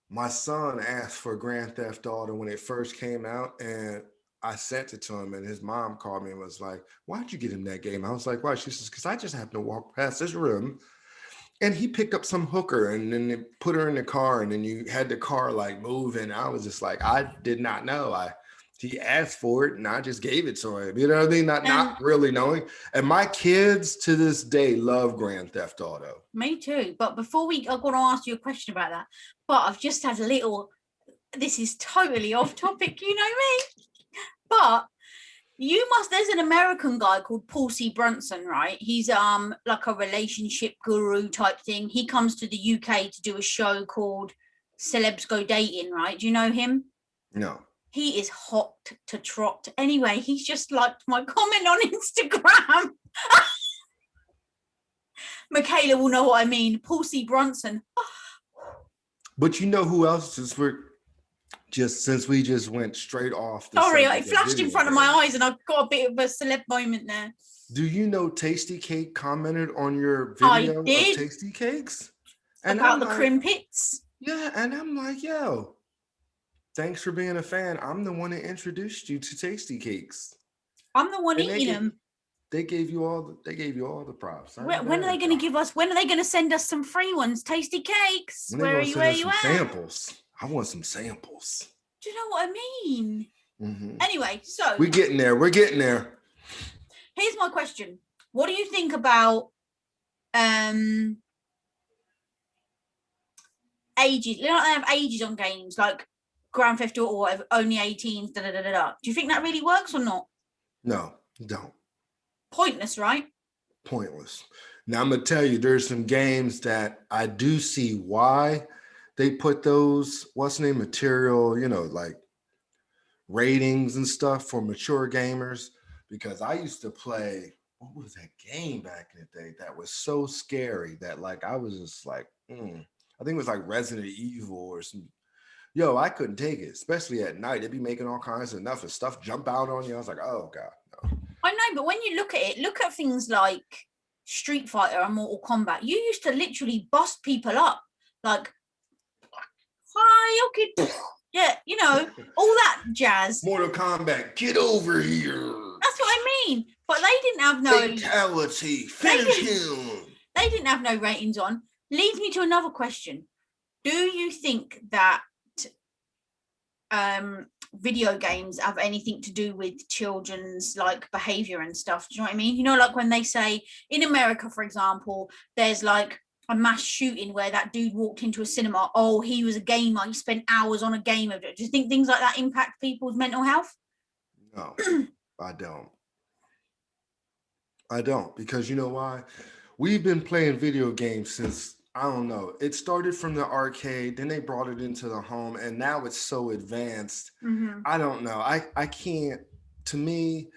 My son asked for Grand Theft Auto when it first came out, and I sent it to him, and his mom called me and was like, why'd you get him that game? I was like, why? She says, because I just happened to walk past this room, and he picked up some hooker, and then they put her in the car, and then you had the car like moving. I was just like, I did not know. He asked for it and I just gave it to him. You know what I mean? Not really knowing. And my kids to this day love Grand Theft Auto. Me too. But before I'm going to ask you a question about that. But I've just had this is totally off topic, you know me. But there's an American guy called Paul C. Brunson, right? He's like a relationship guru type thing. He comes to the UK to do a show called Celebs Go Dating, right? Do you know him? No. He is hot to trot. Anyway, he's just liked my comment on Instagram. Michaela will know what I mean. Paul C. Brunson. But you know who else is since we just went straight off. Sorry, it flashed in front of my eyes and I've got a bit of a celeb moment there. Do you know Tasty Cake commented on your video of Tasty Cakes? And about the crimpets? Yeah, and I'm like, yo. Thanks for being a fan. I'm the one that introduced you to Tasty Cakes. I'm the one eating them. They gave you all the props. When are they going to give us? When are they going to send us some free ones? Tasty Cakes. Where are you at? Samples. I want some samples. Do you know what I mean? Mm-hmm. Anyway, so we're getting there. Here's my question: what do you think about ages? They don't have ages on games like Grand Theft Auto or whatever, only 18s, da da da da. Do you think that really works or not? No, don't. Pointless, right? Pointless. Now I'm gonna tell you, there's some games that I do see why they put those material, like ratings and stuff for mature gamers. Because I used to play, what was that game back in the day that was so scary that like I was just like, I think it was like Resident Evil or some. Yo, I couldn't take it, especially at night. They'd be making all kinds of stuff jump out on you. I was like, oh, God, no. I know, but when you look at things like Street Fighter and Mortal Kombat, you used to literally bust people up. Like, hi, okay. Yeah, all that jazz. Mortal Kombat, get over here. That's what I mean? But they didn't have no fatality. Finish him. They didn't have no ratings on. Leads me to another question. Do you think that video games have anything to do with children's like behavior and stuff? Do you know what I mean? You know, like when they say in America, for example, there's like a mass shooting where that dude walked into a cinema. Oh, he was a gamer. He spent hours on a game. Do you think things like that impact people's mental health? No, I don't, because you know why? We've been playing video games since, I don't know, it started from the arcade, then they brought it into the home, and now it's so advanced. I don't know. I can't, to me,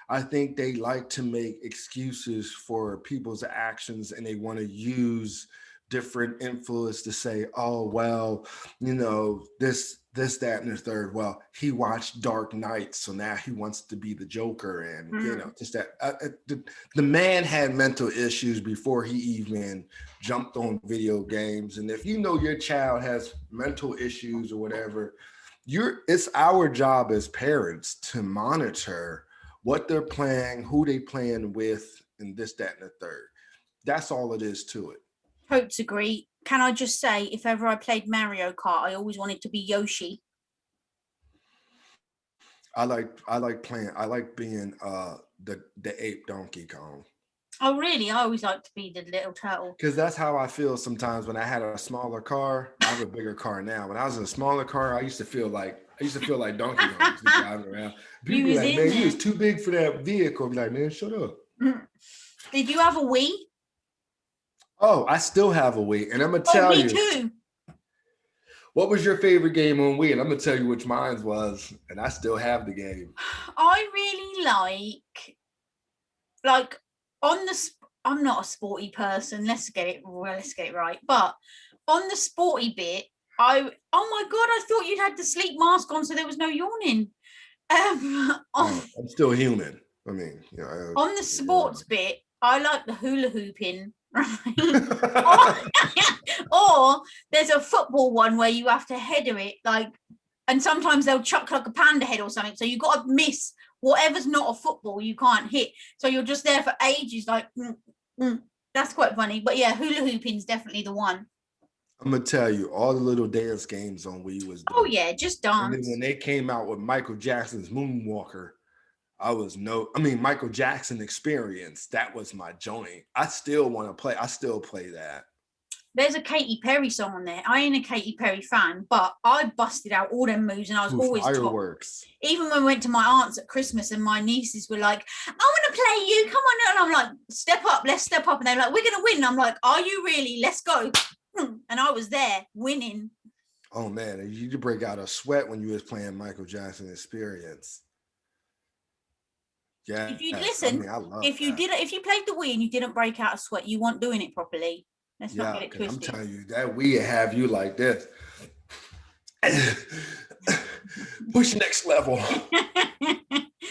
I think they like to make excuses for people's actions, and they want to use different influence to say, oh, well, you know, this, that, and the third. Well, he watched Dark Knight, so now he wants to be the Joker, and you know, just that. The man had mental issues before he even jumped on video games. And if you know your child has mental issues or whatever, it's our job as parents to monitor what they're playing, who they playing with, and this, that, and the third. That's all it is to it. Hopes agree. Can I just say, if ever I played Mario Kart, I always wanted to be Yoshi. I like being the ape Donkey Kong. Oh, really? I always like to be the little turtle. Because that's how I feel sometimes when I had a smaller car. I have a bigger car now. When I was in a smaller car, I used to feel like Donkey Kong driving around. People be like, man, you was too big for that vehicle. I'd be like, man, shut up. Did you have a Wii? Oh, I still have a Wii, and I'm gonna tell you. Me too. What was your favorite game on Wii? And I'm gonna tell you which mine was, and I still have the game. I really like on the. I'm not a sporty person. Let's get it right. But on the sporty bit, oh my god, I thought you'd had the sleep mask on, so there was no yawning. I'm still human. I mean, you know, on the sports bit, I like the hula hooping. Right? or there's a football one where you have to header it, like, and sometimes they'll chuck like a panda head or something, so you got to miss whatever's not a football you can't hit, so you're just there for ages, like that's quite funny. But yeah, hula hooping's definitely the one. I'm gonna tell you, all the little dance games on Wii was dope. Oh yeah, just dance. And then when they came out with Michael Jackson's Moonwalker, Michael Jackson Experience, that was my joint. I still want to play. I still play that. There's a Katy Perry song on there. I ain't a Katy Perry fan, but I busted out all them moves, and I was always fireworks. Top. Even when we went to my aunt's at Christmas, and my nieces were like, "I want to play you. Come on!" And I'm like, "Step up, let's step up." And they're like, "We're gonna win." And I'm like, "Are you really? Let's go!" And I was there winning. Oh man, you could break out a sweat when you was playing Michael Jackson Experience. Yeah. If you listen, if you played the Wii and you didn't break out a sweat, you weren't doing it properly. Let's not get it twisted. I'm telling you, that Wii have you like this. Push next level.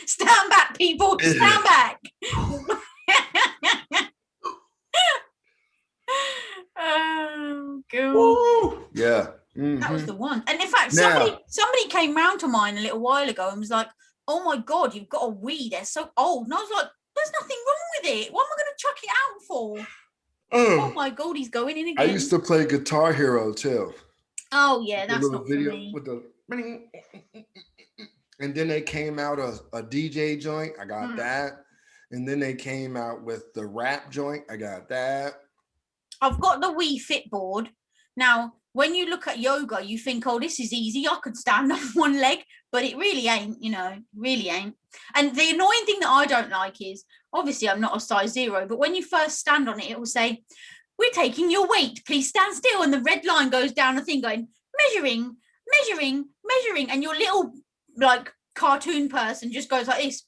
Stand back, people. Stand back. Oh, God. Yeah. That was the one. And in fact, somebody came round to mine a little while ago and was like, "Oh my God, you've got a Wii. They're so old." And I was like, "There's nothing wrong with it. What am I going to chuck it out for?" Oh my God, he's going in again. I used to play Guitar Hero too. Oh yeah, that's not for me. With the, and then they came out a DJ joint. I got that. And then they came out with the rap joint. I got that. I've got the Wii Fit board. Now, when you look at yoga, you think, "Oh, this is easy. I could stand on one leg," but it really ain't, really ain't. And the annoying thing that I don't like is, obviously I'm not a size 0, but when you first stand on it, it will say, "We're taking your weight. Please stand still." And the red line goes down the thing going, measuring. And your little, like, cartoon person just goes like this.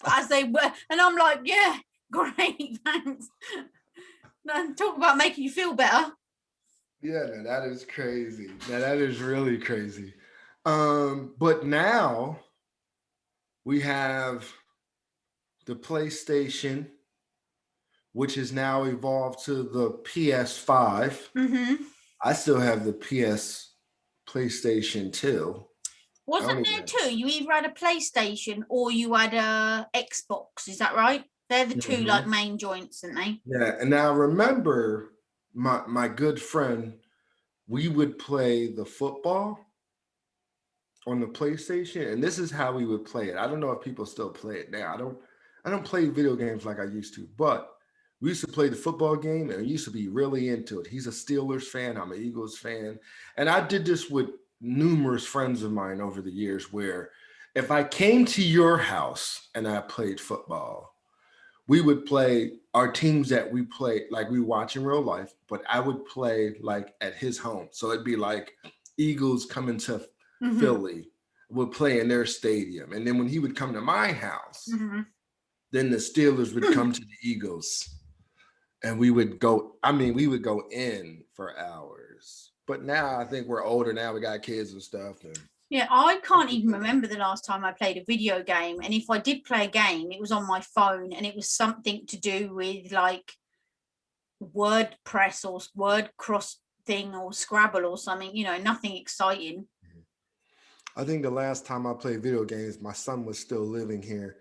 As they were. And I'm like, yeah, great, thanks. Talk about making you feel better. Yeah, no, that is crazy. That is really crazy. But now we have the PlayStation, which has now evolved to the PS5. I still have the PlayStation 2. I Wasn't don't even there have two? You either had a PlayStation or you had a Xbox. Is that right? They're the two like Mhm. main joints, aren't they? Yeah, and now I remember my good friend, we would play the football on the PlayStation, and this is how we would play it. I don't know if people still play it now. I don't play video games like I used to, but we used to play the football game and we used to be really into it. He's a Steelers fan, I'm an Eagles fan. And I did this with numerous friends of mine over the years where if I came to your house and I played football, we would play our teams that we play like we watch in real life, but I would play like at his home. So it'd be like Eagles coming to Mm-hmm. Philly would play in their stadium. And then when he would come to my house, Mm-hmm. then the Steelers would come to the Eagles. And we would go in for hours. But now I think we're older now. We got kids and stuff. And Yeah, I can't even remember the last time I played a video game. And if I did play a game, it was on my phone and it was something to do with like WordPress or word cross thing or Scrabble or something, nothing exciting. I think the last time I played video games, my son was still living here.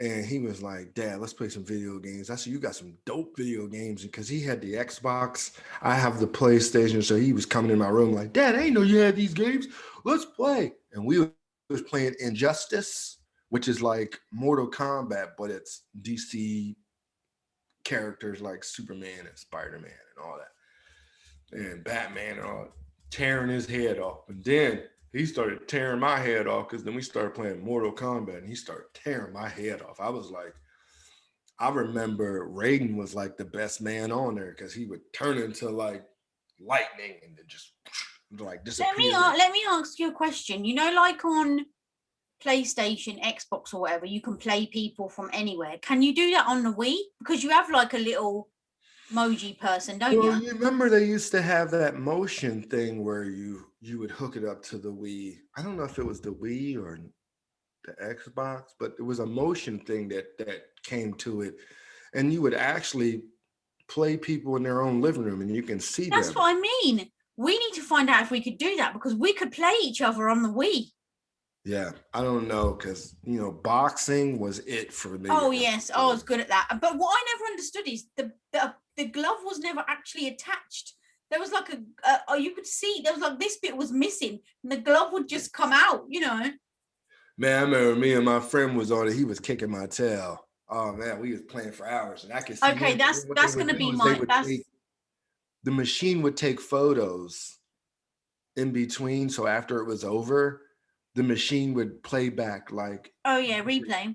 And he was like, Dad, let's play some video games. I said, you got some dope video games. Because he had the Xbox, I have the PlayStation. So he was coming in my room like, Dad, I didn't know you had these games. Let's play. And we was playing Injustice, which is like Mortal Kombat, but it's DC characters like Superman and Spider-Man and all that. And Batman and all that, tearing his head off. And then he started tearing my head off because then we started playing Mortal Kombat and he started tearing my head off. I was like, I remember Raiden was like the best man on there because he would turn into like lightning and then just like disappear. Let me ask you a question. Like on PlayStation, Xbox, or whatever, you can play people from anywhere. Can you do that on the Wii? Because you have like a little emoji person, don't Well, you? you remember they used to have that motion thing where you would hook it up to the Wii. I don't know if it was the Wii or the Xbox, but it was a motion thing that came to it, and you would actually play people in their own living room, and you can see That's them. what I mean. We need to find out if we could do that because we could play each other on the Wii. Yeah, I don't know because boxing was it for me. Oh yes, I was good at that. But what I never understood is the glove was never actually attached. There was like you could see there was like this bit was missing, and the glove would just come out. Man, I remember me and my friend was on it. He was kicking my tail. Oh man, we was playing for hours, and I could see Okay, him. What they that's would gonna do be is they my would that's. take the machine would take photos in between. So after it was over, the machine would play back like, Oh yeah, replay.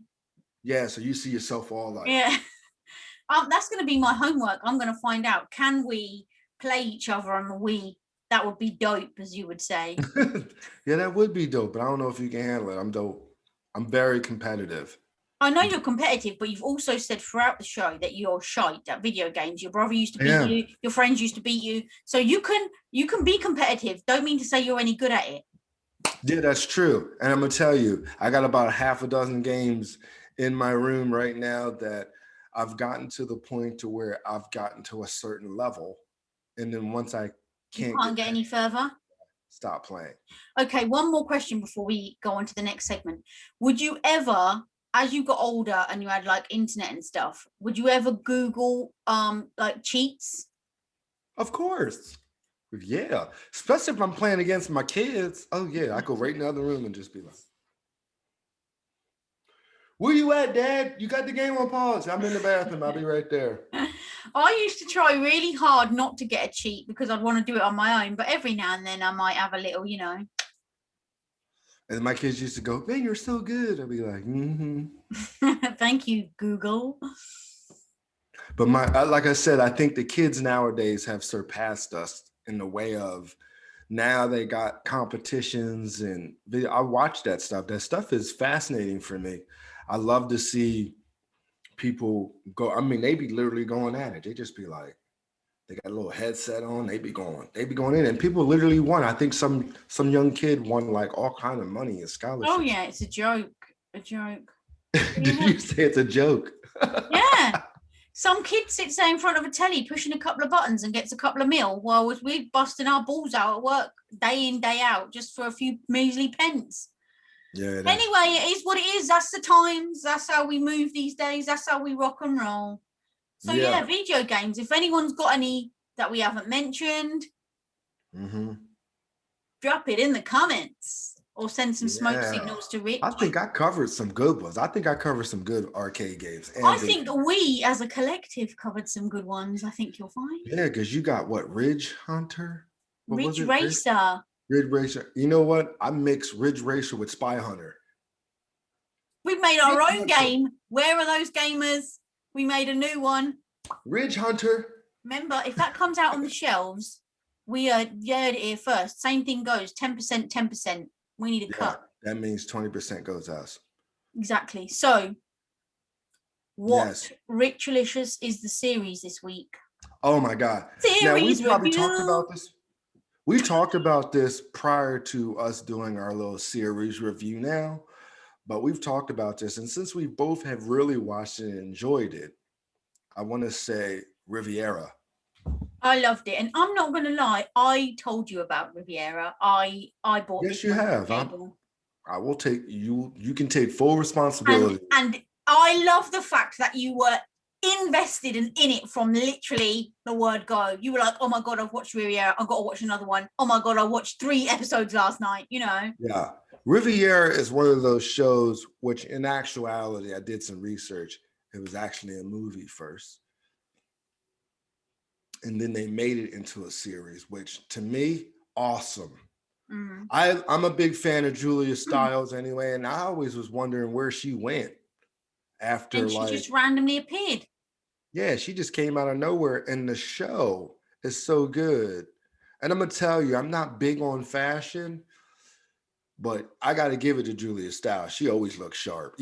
yeah. So you see yourself all like, Yeah. That's going to be my homework. I'm going to find out, can we play each other on the Wii? That would be dope, as you would say. yeah, that would be dope. But I don't know if you can handle it. I'm dope. I'm very competitive. I know you're competitive, but you've also said throughout the show that you're shite at video games. Your brother used to beat you, your friends used to beat you. So you can be competitive. Don't mean to say you're any good at it. Yeah, that's true. And I'm gonna tell you, I got about half a dozen games in my room right now that I've gotten to the point to where I've gotten to a certain level. And then once I You can't can't get get past, any further. stop playing. Okay, one more question before we go on to the next segment. Would you ever, as you got older and you had like internet and stuff, would you ever Google like cheats? Of course. Yeah. Especially if I'm playing against my kids. Oh yeah. I go right in the other room and just be like, where you at, Dad? You got the game on pause. I'm in the bathroom. I'll be right there. I used to try really hard not to get a cheat because I'd want to do it on my own, but every now and then I might have a little. And my kids used to go, man, you're so good. I'd be like, mm-hmm. Thank you, Google. But like I said, I think the kids nowadays have surpassed us in the way of now they got competitions and I watch that stuff. That stuff is fascinating for me. I love to see people go. I mean, they be literally going at it. They just be like, they got a little headset on. They be going in, and people literally won. I think some young kid won like all kind of money and scholarships. Oh yeah, it's a joke. A joke. Did you say it's a joke? Yeah. Some kid sits there in front of a telly pushing a couple of buttons and gets a couple of mil while we're busting our balls out at work day in, day out just for a few measly pence. Yeah. Anyway, it is what it is. That's the times. That's how we move these days. That's how we rock and roll. So yeah, video games. If anyone's got any that we haven't mentioned, drop it in the comments or send some smoke signals to Rich. I think I covered some good ones. I think I covered some good arcade games. I think we as a collective covered some good ones. I think you'll find. Yeah, because you got what? Ridge Hunter? Ridge Racer. Ridge Racer. You know what? I mixed Ridge Racer with Spy Hunter. We made our own game. Where are those gamers? We made a new one. Ridge Hunter. Remember, if that comes out on the shelves, we heard it here first. Same thing goes. 10%, 10%. We need a cut. That means 20% goes us. Exactly. So, what Ritualicious is the series this week? Oh my God. Series we probably talked about this. We talked about this prior to us doing our little series review now, but we've talked about this. And since we both have really watched it and enjoyed it, I want to say Riviera. I loved it. And I'm not going to lie, I told you about Riviera. I bought Yes, you have. I will take you. You can take full responsibility. And I love the fact that you were invested in it from literally the word go. You were like, oh my God, I've watched Riviera. I've got to watch another one. Oh my God, I watched 3 episodes last night, you know? Yeah. Riviera is one of those shows, which in actuality, I did some research. It was actually a movie first. And then they made it into a series, which to me, awesome. Mm-hmm. I'm a big fan of Julia Stiles anyway, and I always was wondering where she went after. And she just randomly appeared. Yeah, she just came out of nowhere, and the show is so good. And I'm gonna tell you, I'm not big on fashion, but I got to give it to Julia Stiles. She always looks sharp.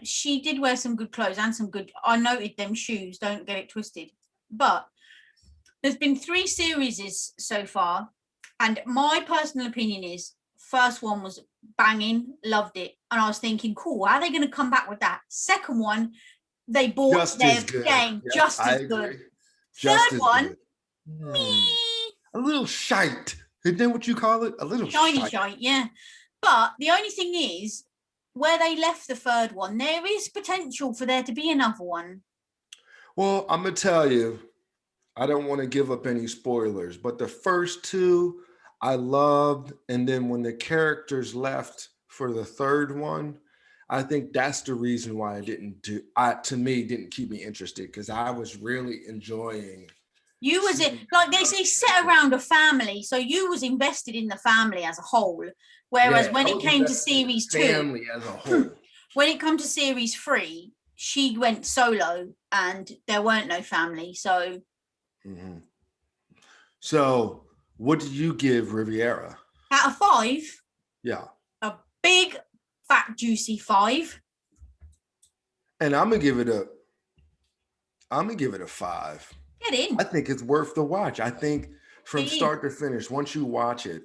She did wear some good clothes and some good. I noted them shoes. Don't get it twisted. But there's been 3 series so far, and my personal opinion is first one was banging, loved it, and I was thinking, cool, how are they going to come back with that? Second one, they bought their game just as good. Third one, a little shite. Isn't that what you call it? A little shite, yeah. But the only thing is, where they left the third one, there is potential for there to be another one. Well, I'm gonna tell you, I don't want to give up any spoilers, but the first 2 I loved. And then when the characters left for the third one, I think that's the reason why didn't keep me interested, because I was really enjoying. You was it, like they say, set around a family. So you was invested in the family as a whole. Whereas when it came to series 2, family as a whole. When it come to series 3, she went solo and there weren't no family. So. Mm-hmm. So what did you give Riviera? Out of 5? Yeah. A big, fat, juicy 5. And I'm gonna give it a 5. Get in. I think it's worth the watch. I think from start to finish, once you watch it,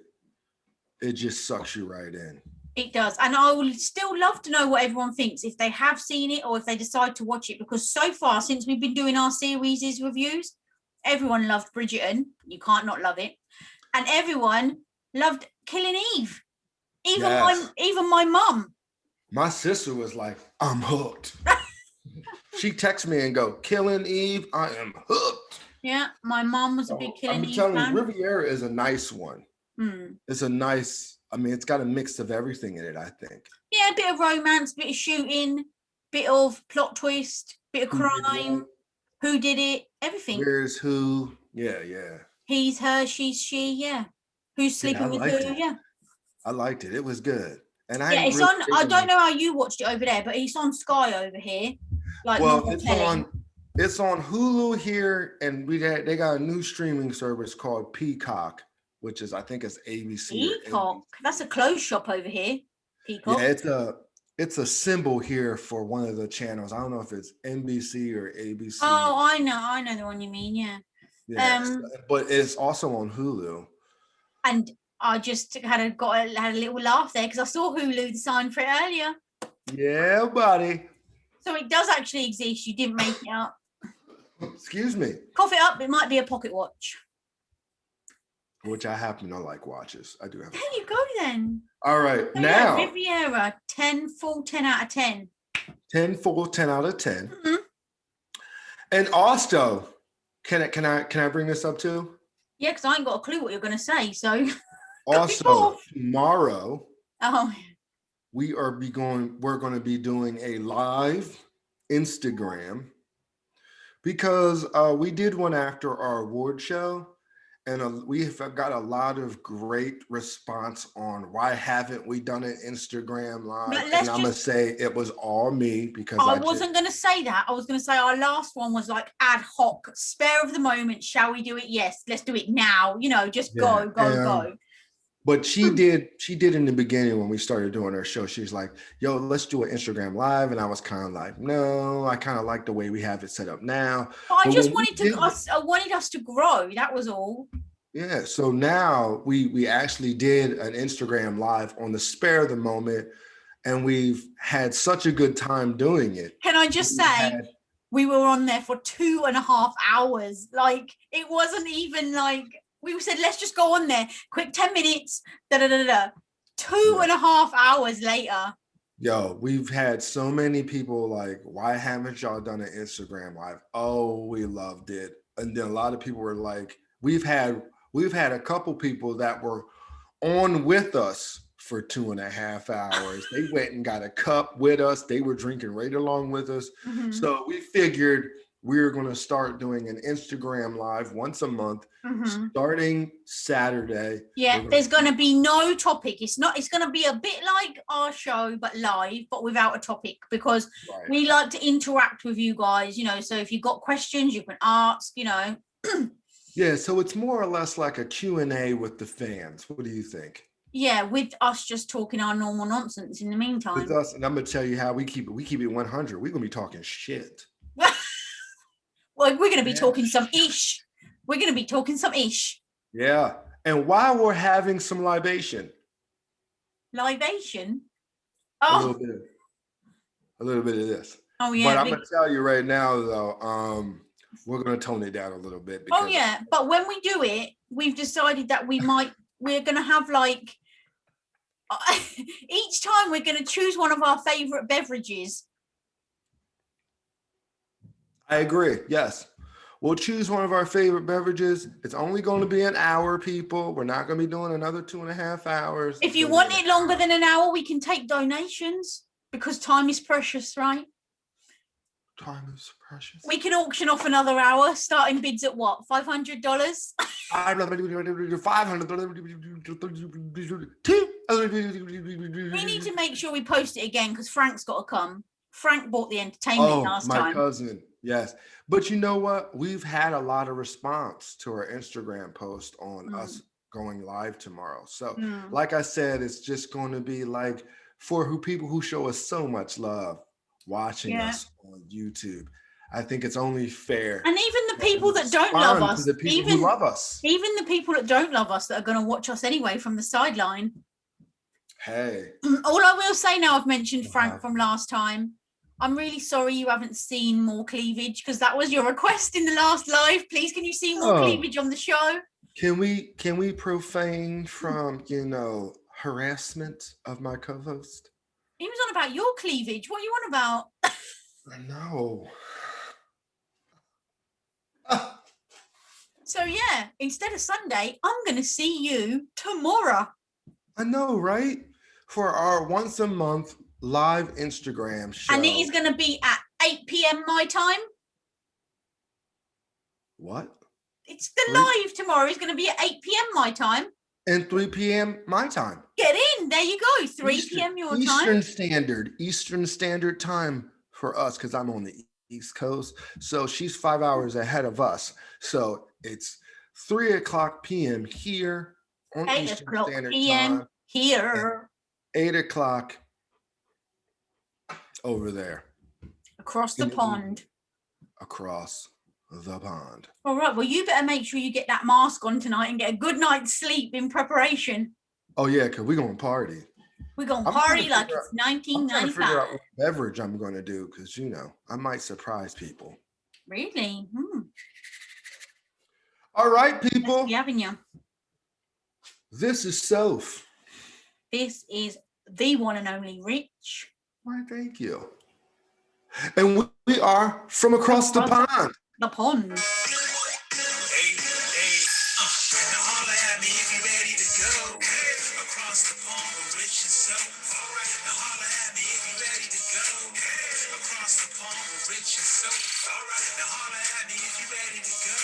it just sucks you right in. It does. And I would still love to know what everyone thinks, if they have seen it or if they decide to watch it, because so far, since we've been doing our series reviews, everyone loved Bridgerton. You can't not love it. And everyone loved Killing Eve. Even my mum. My sister was like, I'm hooked. She texts me and go, Killing Eve, I am hooked. Yeah, my mom was a big Killing Eve fan. I'm telling you, Riviera is a nice one. It's a nice, it's got a mix of everything in it, I think. Yeah, a bit of romance, bit of shooting, bit of plot twist, bit of crime. Who did it? Everything. Where's who? Yeah. He's her, she's she, yeah. Who's sleeping with who? Yeah. I liked it. It was good. And it's on. I don't know how you watched it over there, but it's on Sky over here. It's on Hulu here, and they got a new streaming service called Peacock, which is, I think it's ABC. Peacock. That's a clothes shop over here. Peacock. Yeah, it's a symbol here for one of the channels. I don't know if it's NBC or ABC. Oh, I know the one you mean. Yeah. Yeah, but it's also on Hulu. And I just had a little laugh there because I saw Hulu the sign for it earlier. Yeah, buddy. So it does actually exist. You didn't make it up. Excuse me. Cough it up. It might be a pocket watch. which I happen to like watches. I do have. There you go then. All right, So now yeah, Riviera, 10 full 10 out of 10. 10 full, 10 out of 10. Mm-hmm. And also, can I bring this up too? Yeah, because I ain't got a clue what you're going to say. So Also, tomorrow oh, we're going to be doing a live Instagram because we did one after our award show, and we've got a lot of great response on why haven't we done an Instagram live. And I'm gonna say it was all me because I wasn't going to say that. I was going to say our last one was like ad hoc, spare of the moment. Shall we do it? Yes, let's do it now. Just go. But she did in the beginning when we started doing our show. She was like, yo, let's do an Instagram live. And I was kind of like, no, I kind of like the way we have it set up now. But I just wanted us to grow. That was all. Yeah. So now we actually did an Instagram live on the spare of the moment. And we've had such a good time doing it. Can I just say, we were on there for 2.5 hours. Like, it wasn't even like, we said, let's just go on there. Quick 10 minutes. 2.5 hours later. Yo, we've had so many people like, why haven't y'all done an Instagram live? Oh, we loved it. And then a lot of people were like, we've had a couple people that were on with us for 2.5 hours. They went and got a cup with us. They were drinking right along with us. Mm-hmm. So we figured we're going to start doing an Instagram live once a month, starting Saturday. Yeah, there's going to be no topic. It's going to be a bit like our show, but live, but without a topic, because we like to interact with you guys, so if you've got questions, you can ask, Yeah, so it's more or less like a Q&A with the fans. What do you think? Yeah, with us just talking our normal nonsense in the meantime. With us, and I'm going to tell you how we keep it. We keep it 100. We're going to be talking shit. Well, we're going to be talking some ish. We're going to be talking some ish. Yeah. And while we're having some libation. Libation? Oh. A little bit of this. Oh, yeah. But I'm going to tell you right now, though, we're going to tone it down a little bit. Oh, yeah. But when we do it, we've decided that we're going to have like, each time we're going to choose one of our favorite beverages. I agree. Yes. We'll choose one of our favorite beverages. It's only going to be an hour, people. We're not going to be doing another 2.5 hours. If you want it longer than an hour, we can take donations because time is precious, right? Time is precious. We can auction off another hour, starting bids at what? $500? We need to make sure we post it again because Frank's got to come. Frank bought the entertainment last time. My cousin. Yes. But you know what? We've had a lot of response to our Instagram post on us going live tomorrow. So like I said, it's just going to be like for people who show us so much love watching us on YouTube. I think it's only fair. And even the people that don't love us, the people who love us. Even the people that don't love us that are going to watch us anyway from the sideline. Hey. All I will say now, I've mentioned Frank from last time. I'm really sorry you haven't seen more cleavage because that was your request in the last live. Please, can you see more cleavage on the show? Can we profane from, harassment of my co-host? He was on about your cleavage. What are you on about? I know. So yeah, instead of Sunday, I'm going to see you tomorrow. I know, right? For our once a month live Instagram show. And it is going to be at 8 p.m. my time. What? It's the live tomorrow. It's going to be at 8 p.m. my time. And 3 p.m. my time. Get in. There you go. 3 p.m. your time. Eastern Standard Time for us because I'm on the East Coast. So she's 5 hours ahead of us. So it's 3 o'clock p.m. here on Eastern Standard Time. Here. 8 o'clock over there. Across the pond. Across the pond. All right. Well, you better make sure you get that mask on tonight and get a good night's sleep in preparation. Oh, yeah, because we're going to party. We're going to party like it's 1995. I'm trying to figure out what beverage I'm going to do because, I might surprise people. Really? All right, people. Having you. This is Soph. This is the one and only Rich. Why, thank you. And we are from across the pond. The pond. Now holla at me if you're ready to go. Across the pond with Rich and Soph. Now holla at me if you're ready to go. Across the pond with Rich and Soph. Now holla at me if you're ready to go.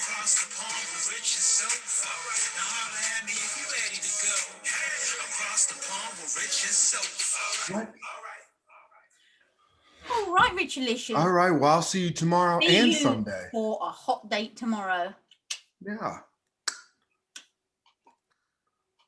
Across the pond with Rich and Soph. Now holla at me if you're ready to go. Across the pond with Rich and Soph. What? All right, Richalicious. All right. Well, I'll see you tomorrow See and you Sunday. for a hot date tomorrow. Yeah.